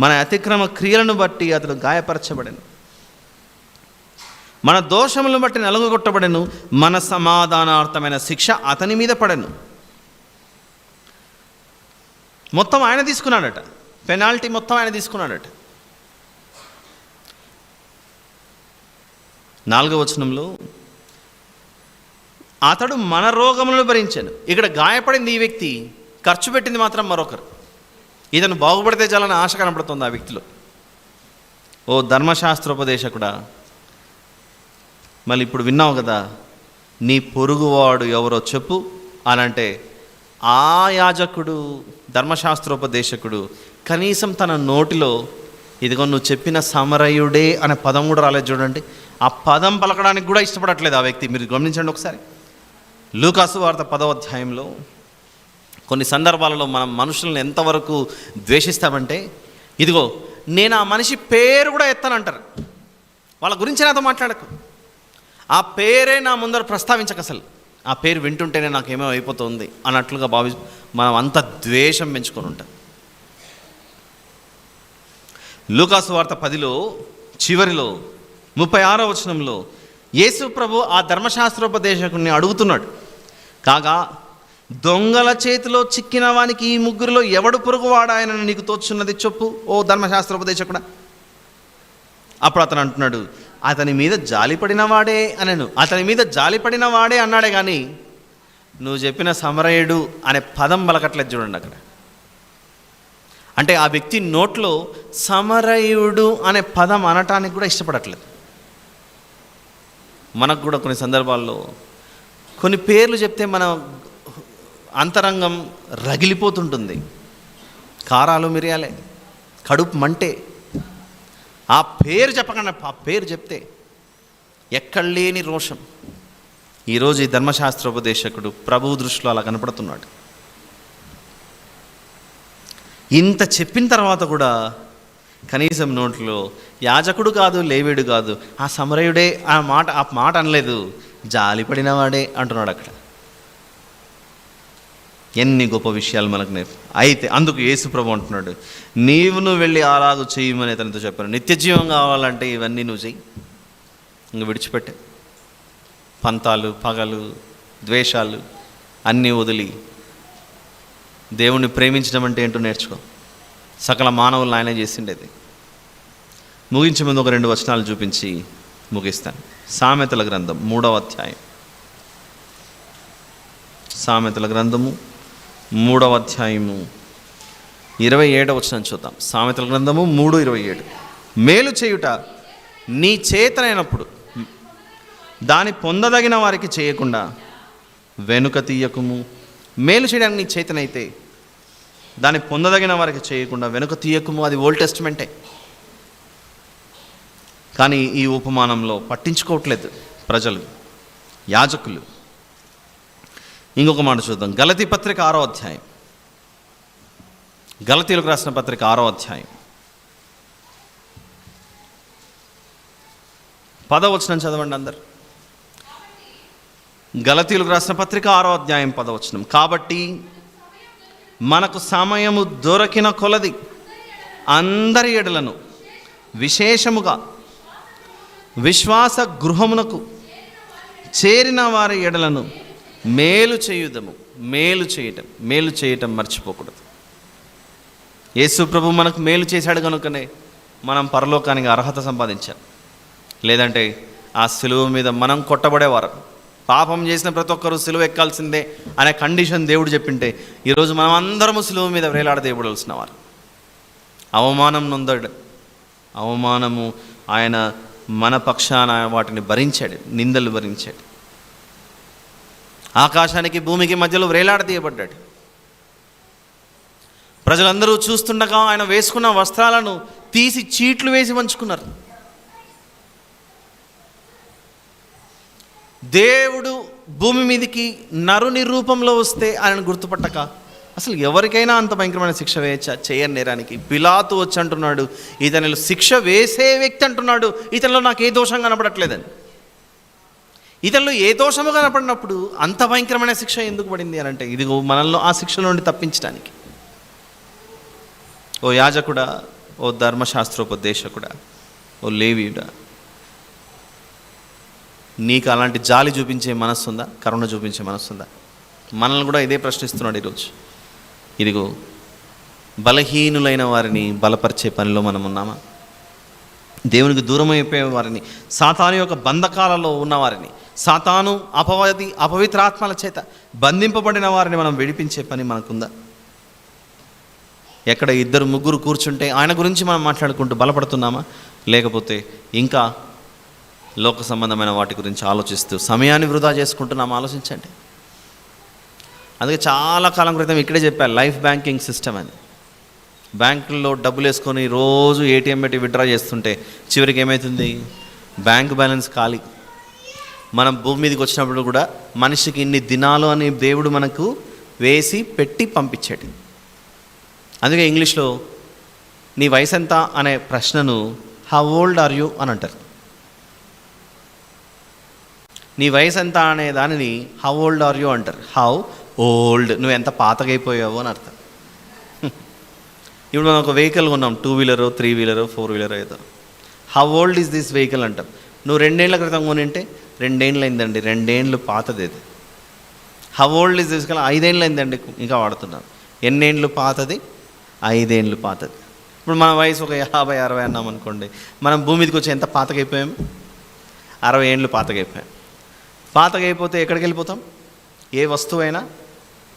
మన అతిక్రమ క్రియలను బట్టి అతడు గాయపరచబడెను, మన దోషములను బట్టి నలుగుగొట్టబడెను. మన సమాధానార్థమైన శిక్ష అతని మీద పడెను. మొత్తం ఆయన తీసుకున్నాడట, పెనాల్టీ మొత్తం ఆయన తీసుకున్నాడట. 4వ వచనంలో అతడు మన రోగములను భరించాను. ఇక్కడ గాయపడింది ఈ వ్యక్తి, ఖర్చు పెట్టింది మాత్రం మరొకరు. ఇతను బాగుపడితే చాలని ఆశ కనపడుతుంది ఆ వ్యక్తిలో. ఓ ధర్మశాస్త్రోపదేశకుడా, మళ్ళీ ఇప్పుడు విన్నావు కదా, నీ పొరుగువాడు ఎవరో చెప్పు అనంటే ఆ యాజకుడు ధర్మశాస్త్రోపదేశకుడు కనీసం తన నోటిలో ఇదిగో నువ్వు చెప్పిన సమరయుడే అనే పదం కూడా రాలేదు. చూడండి, ఆ పదం పలకడానికి కూడా ఇష్టపడట్లేదు ఆ వ్యక్తి. మీరు గమనించండి ఒకసారి. లూకాసు వార్త 10వ అధ్యాయంలో కొన్ని సందర్భాలలో మనం మనుషులను ఎంతవరకు ద్వేషిస్తామంటే, ఇదిగో నేను ఆ మనిషి పేరు కూడా ఎత్తానంటారు. వాళ్ళ గురించి నాతో మాట్లాడకు, ఆ పేరే నా ముందర ప్రస్తావించక, అసలు ఆ పేరు వింటుంటేనే నాకేమో అయిపోతుంది అన్నట్లుగా మనం అంత ద్వేషం పెంచుకొని ఉంటాం. లూకాసు వార్త 10లో చివరిలో 36వ వచనంలో యేసు ప్రభు ఆ ధర్మశాస్త్రోపదేశకుని అడుగుతున్నాడు. కాగా దొంగల చేతిలో చిక్కిన వానికి ఈ ముగ్గురిలో ఎవడు పొరుగువాడాయనని నీకు తోచున్నది చెప్పు ఓ ధర్మశాస్త్రోపదేశకుడా. అప్పుడు అతను అంటున్నాడు, అతని మీద జాలిపడిన వాడే అనను. అతని మీద జాలిపడిన వాడే అన్నాడే కానీ నువ్వు చెప్పిన సమరయుడు అనే పదం పలకట్లేదు. చూడండి అక్కడ. అంటే ఆ వ్యక్తి నోట్లో సమరయుడు అనే పదం అనటానికి కూడా ఇష్టపడట్లేదు. మనకు కూడా కొన్ని సందర్భాల్లో కొన్ని పేర్లు చెప్తే మన అంతరంగం రగిలిపోతుంటుంది. కారాలు మిరియాలే, కడుపు మంటే. ఆ పేరు చెప్పకుండా ఆ పేరు చెప్తే ఎక్కడ లేని రోషం. ఈరోజు ఈ ధర్మశాస్త్రోపదేశకుడు ప్రభువు దృష్టిలో అలా కనపడుతున్నాడు. ఇంత చెప్పిన తర్వాత కూడా కనీసం నోట్లో యాజకుడు కాదు, లేవీయుడు కాదు, ఆ సమరయుడే ఆ మాట అనలేదు, జాలిపడినవాడే అంటున్నాడు అక్కడ. ఎన్ని గొప్ప విషయాలు మనకు అయితే అందుకు యేసు ప్రభు అంటున్నాడు, నువ్వు వెళ్ళి అలాగూ చేయమని తనతో చెప్పాను. నిత్య జీవం కావాలంటే ఇవన్నీ నువ్వు చెయ్యి, ఇంక విడిచిపెట్టే పంతాలు, పగలు, ద్వేషాలు అన్నీ వదిలి దేవుణ్ణి ప్రేమించడం అంటే ఏంటో నేర్చుకో. సకల మానవులను ఆయనే చేసిండేది. ముగించే ముందు ఒక 2 వచనాలు చూపించి ముగిస్తాను. సామెతల గ్రంథం 3వ అధ్యాయం. సామెతల గ్రంథము 3వ అధ్యాయము 27వ వచనం చూద్దాం. సామెతల గ్రంథము 3:27. మేలు చేయుట నీ చేతనైనప్పుడు దాని పొందదగిన వారికి చేయకుండా వెనుక తీయకుము. మేలు చేయడానికి నీ చేతనైతే దాన్ని పొందదగిన వారికి చేయకుండా వెనుక తీయకుము. అది ఓల్డ్ టెస్టిమెంటే. కానీ ఈ ఉపమానంలో పట్టించుకోవట్లేదు ప్రజలు, యాజకులు. ఇంకొక మాట చూద్దాం. గలతీ పత్రిక 6వ అధ్యాయం. గలతీలకు రాసిన పత్రిక 6వ అధ్యాయం 10వ వచనం చదవండి అందరు. గలతీలకు రాసిన పత్రిక 6వ అధ్యాయం 10వ వచనం. కాబట్టి మనకు సమయము దొరికిన కొలది అందరి ఎడలను విశేషముగా విశ్వాస గృహమునకు చేరిన వారి ఎడలను మేలు చేయుదము. మేలు చేయటం మర్చిపోకూడదు. యేసు ప్రభు మనకు మేలు చేశాడు కనుకనే మనం పరలోకానికి అర్హత సంపాదించాం. లేదంటే ఆ సిలువ మీద మనం కొట్టబడేవారు. పాపం చేసిన ప్రతి ఒక్కరూ సిలువ ఎక్కాల్సిందే అనే కండిషన్ దేవుడు చెప్పింటే ఈరోజు మనం అందరము సిలువ మీద వేలాడదేయబడాల్సిన వారు. అవమానం నొందాడు. అవమానము ఆయన మన పక్షాన వాటిని భరించాడు, నిందలు భరించాడు. ఆకాశానికి భూమికి మధ్యలో వేలాడదీయబడ్డాడు. ప్రజలందరూ చూస్తుండగా ఆయన వేసుకున్న వస్త్రాలను తీసి చీట్లు వేసి వంచుకున్నారు. దేవుడు భూమి మీదకి నరుని రూపంలో వస్తే ఆయనను గుర్తుపట్టక అసలు ఎవరికైనా అంత భయంకరమైన శిక్ష వేయచ్చా? చేయని నేరానికి పిలాతు వచ్చి అంటున్నాడు, ఇతనిలో శిక్ష వేసే వ్యక్తి అంటున్నాడు, ఇతనిలో నాకు ఏ దోషం కనపడట్లేదని. ఇతనిలో ఏ దోషము కనపడినప్పుడు అంత భయంకరమైన శిక్ష ఎందుకు పడింది అని అంటే, ఇదిగో మనల్ని ఆ శిక్ష నుండి తప్పించడానికి. ఓ యాజకుడా, ఓ ధర్మశాస్త్రోపదేశకుడా, ఓ లేవీయుడా, నీకు అలాంటి జాలి చూపించే మనస్సు ఉందా? కరుణ చూపించే మనస్సు ఉందా? మనల్ని కూడా ఇదే ప్రశ్నిస్తున్నాడు ఈరోజు. ఇదిగో బలహీనులైన వారిని బలపరిచే పనిలో మనం ఉన్నామా? దేవునికి దూరం అయిపోయే వారిని, సాతాను యొక్క బంధకాలలో ఉన్నవారిని, సాతాను అపవిత్రాత్మల చేత బంధింపబడిన వారిని మనం విడిపించే పని మనకుందా? ఎక్కడ 2-3 కూర్చుంటే ఆయన గురించి మనం మాట్లాడుకుంటూ బలపడుతున్నామా? లేకపోతే ఇంకా లోక సంబంధమైన వాటి గురించి ఆలోచిస్తూ సమయాన్ని వృధా చేసుకుంటున్నాం? ఆలోచించండి. అందుకే చాలా కాలం క్రితం ఇక్కడే చెప్పాను, లైఫ్ బ్యాంకింగ్ సిస్టమ్ అని. బ్యాంకుల్లో డబ్బులు వేసుకొని రోజు ఏటీఎం పెట్టి విత్డ్రా చేస్తుంటే చివరికి ఏమవుతుంది? బ్యాంక్ బ్యాలెన్స్ ఖాళీ. మనం భూమి మీదకి వచ్చినప్పుడు కూడా మనిషికి ఇన్ని దినాలు అని దేవుడు మనకు వేసి పెట్టి పంపించాడు. అందుకే ఇంగ్లీష్లో నీ వయసు ఎంత అనే ప్రశ్నను హౌ ఓల్డ్ ఆర్ యూ అని అంటారు. నీ వయసు ఎంత అనే దానిని హౌ ఓల్డ్ ఆర్ యూ అంటారు. హౌ ఓల్డ్, నువ్వు ఎంత పాతగైపోయావు అని అర్థం. ఇప్పుడు మనం ఒక వెహికల్ కొన్నాం, 2 వీలరో 3 వీలరో 4 వీలరో ఏదో. How old is this vehicle అంటాం. నువ్వు 2 ఏళ్ల క్రితం కొనింటే 2 ఏళ్ళు అయిందండి, 2 ఏళ్ళు పాతది అది. How old is this vehicle, 5 ఏళ్ళు అయిందండి ఇంకా వాడుతున్నాం. ఎన్ని ఏళ్ళు పాతది? 5 ఏళ్ళు పాతది. ఇప్పుడు మన వయసు ఒక 50-60 అన్నాం అనుకోండి, మనం భూమి మీదకి వచ్చి ఎంత పాతగైపోయాం? 60 ఏళ్ళు పాతగైపోయాం. పాతగైపోతే ఎక్కడికి వెళ్ళిపోతాం? ఏ వస్తువైనా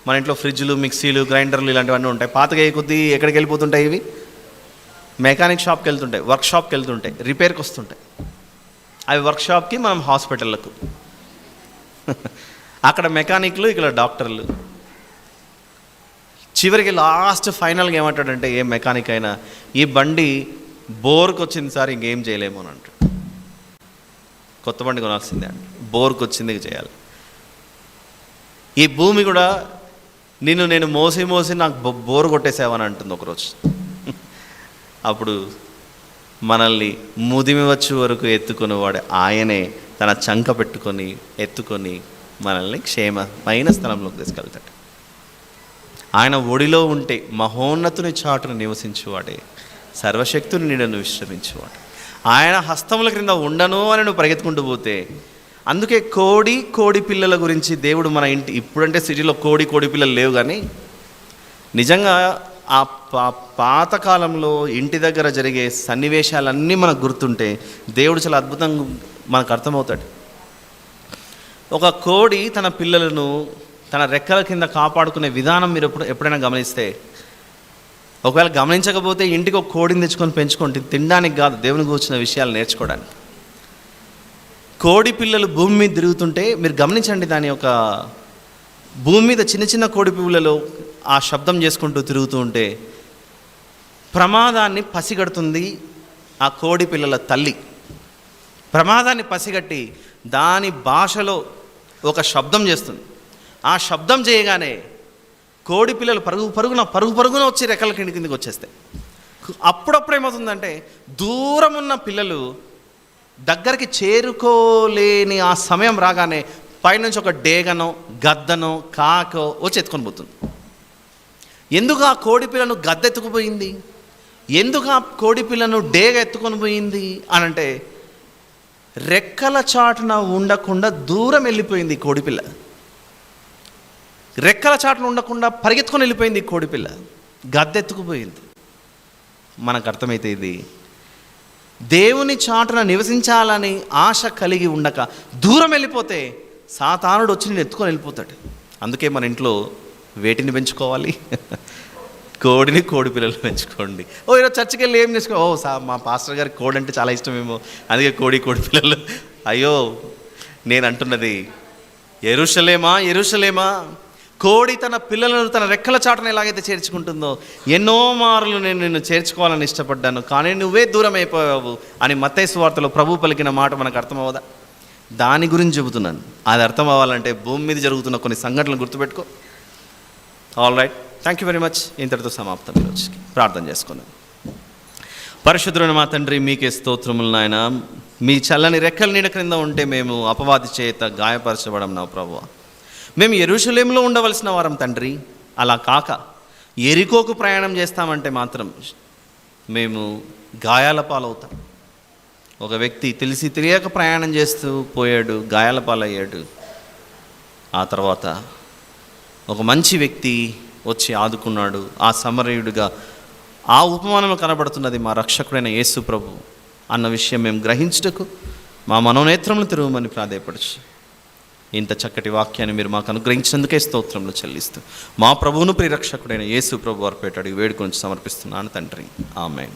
మన ఇంట్లో ఫ్రిడ్జ్లు, మిక్సీలు, గ్రైండర్లు ఇలాంటివన్నీ ఉంటాయి. పాతగా కొద్దీ ఎక్కడికి వెళ్ళిపోతుంటాయి? ఇవి మెకానిక్ షాప్కి వెళ్తుంటాయి, వర్క్షాప్కి వెళ్తుంటాయి, రిపేర్కి వస్తుంటాయి. అవి వర్క్షాప్కి, మనం హాస్పిటళ్ళకు. అక్కడ మెకానిక్లు, ఇక్కడ డాక్టర్లు. చివరికి లాస్ట్ ఫైనల్గా ఏమంటాడంటే ఏ మెకానిక్ అయినా, ఈ బండి బోర్కి వచ్చింది సార్, ఇంకేం చేయలేము అని అంటాడు. కొత్త బండి కొనాల్సిందే అంట, బోర్కి వచ్చింది చేయాలి. ఈ భూమి కూడా నేను మోసి నాకు బోరు కొట్టేసావని అంటుంది ఒకరోజు. అప్పుడు మనల్ని ముదిమి వచ్చే వరకు ఎత్తుకునేవాడు ఆయనే తన చంక పెట్టుకొని ఎత్తుకొని మనల్ని క్షేమమైన స్థలంలోకి తీసుకెళ్తాడు. ఆయన ఒడిలో ఉంటే మహోన్నతుని చాటును నివసించువాడే, సర్వశక్తుని నీడను విశ్రమించువాడు. ఆయన హస్తముల క్రింద ఉండను అని నువ్వు పరిగెత్తుకుంటూ పోతే, అందుకే కోడి పిల్లల గురించి దేవుడు మన ఇంటి, ఇప్పుడంటే సిటీలో కోడి పిల్లలు లేవు, కానీ నిజంగా ఆ పాతకాలంలో ఇంటి దగ్గర జరిగే సన్నివేశాలన్నీ మనకు గుర్తుంటే దేవుడు చాలా అద్భుతంగా మనకు అర్థమవుతాడు. ఒక కోడి తన పిల్లలను తన రెక్కల కింద కాపాడుకునే విధానం మీరు ఎప్పుడైనా గమనిస్తే, ఒకవేళ గమనించకపోతే ఇంటికి ఒక కోడిని తెచ్చుకొని పెంచుకోండి, తినడానికి కాదు, దేవుని కూర్చున్న విషయాలు నేర్చుకోవడానికి. కోడి పిల్లలు భూమి మీద తిరుగుతుంటే మీరు గమనించండి, దాని యొక్క భూమి మీద చిన్న కోడి పిల్లలు ఆ శబ్దం చేసుకుంటూ తిరుగుతూ ఉంటే ప్రమాదాన్ని పసిగడుతుంది ఆ కోడి పిల్లల తల్లి. ప్రమాదాన్ని పసిగట్టి దాని భాషలో ఒక శబ్దం చేస్తుంది. ఆ శబ్దం చేయగానే కోడి పిల్లలు పరుగున వచ్చి రెక్కల కిందికి వచ్చేస్తాయి. అప్పుడప్పుడు ఏమవుతుందంటే దూరం ఉన్న పిల్లలు దగ్గరికి చేరుకోలేని ఆ సమయం రాగానే పైనుంచి ఒక డేగనో గద్దనో కాకో వచ్చి ఎత్తుకొని పోతుంది. ఎందుకు ఆ కోడి పిల్లను గద్ద ఎత్తుకుపోయింది, ఎందుకు ఆ కోడి పిల్లను డేగ ఎత్తుకొని పోయింది అని అంటే, రెక్కల చాటున ఉండకుండా దూరం వెళ్ళిపోయింది కోడిపిల్ల. రెక్కల చాటున ఉండకుండా పరిగెత్తుకొని వెళ్ళిపోయింది కోడిపిల్ల, గద్దెత్తుకుపోయింది. మనకు అర్థమైతే ఇది దేవుని చాటున నివసించాలని ఆశ కలిగి ఉండక దూరం వెళ్ళిపోతే సాతానుడు వచ్చి నేను ఎత్తుకొని వెళ్ళిపోతాడు. అందుకే మన ఇంట్లో వేటిని పెంచుకోవాలి, కోడి పిల్లలు పెంచుకోండి. ఈరోజు చర్చికి వెళ్ళి ఏం చేసుకో, మా పాస్టర్ గారికి కోడి అంటే చాలా ఇష్టమేమో, అందుకే కోడి పిల్లలు. అయ్యో, నేను అంటున్నది యెరూషలేమా, కోడి తన పిల్లలను తన రెక్కల చాటున ఎలాగైతే చేర్చుకుంటుందో, ఎన్నో మార్లు నేను నిన్ను చేర్చుకోవాలని ఇష్టపడ్డాను, కానీ నువ్వే దూరం అయిపోయావు అని మత్తయి సువార్తలో ప్రభు పలికిన మాట మనకు అర్థమవుదా? దాని గురించి చెబుతున్నాను. అది అర్థం అవ్వాలంటే భూమి మీద జరుగుతున్న కొన్ని సంఘటనలు గుర్తుపెట్టుకో. All right, thank you very much. ఇంతటితో సమాప్తం. ఈరోజుకి ప్రార్థన చేసుకున్నాను. పరిశుద్ధుడైన మా తండ్రి, మీకే స్తోత్రములు నాయన. మీ చల్లని రెక్కల నీడ క్రింద ఉంటే మేము అపవాది చేత గాయపరచబడం నా ప్రభువా. మేము యెరూషలేములో ఉండవలసిన వారం తండ్రి, అలా కాక ఎరికోకు ప్రయాణం చేస్తామంటే మాత్రం మేము గాయాల పాలవుతాం. ఒక వ్యక్తి తెలిసి తెలియక ప్రయాణం చేస్తూ పోయాడు, గాయాల పాలయ్యాడు. ఆ తర్వాత ఒక మంచి వ్యక్తి వచ్చి ఆదుకున్నాడు. ఆ సమరయుడిగా ఆ ఉపమానంలో కనబడుతున్నది మా రక్షకుడైన యేసు ప్రభు అన్న విషయం మేము గ్రహించుటకు మా మనోనేత్రములు తెరవమని ప్రాధేయపడచ్చు. ఇంత చక్కటి వాక్యాన్ని మీరు మాకు అనుగ్రహించినందుకే స్తోత్రములు చెల్లిస్తూ మా ప్రభువును ప్రియరక్షకుడైన యేసు ప్రభు వారి పేట అడిగి వేడుకొని సమర్పిస్తున్నాను తండ్రి. ఆమేన్.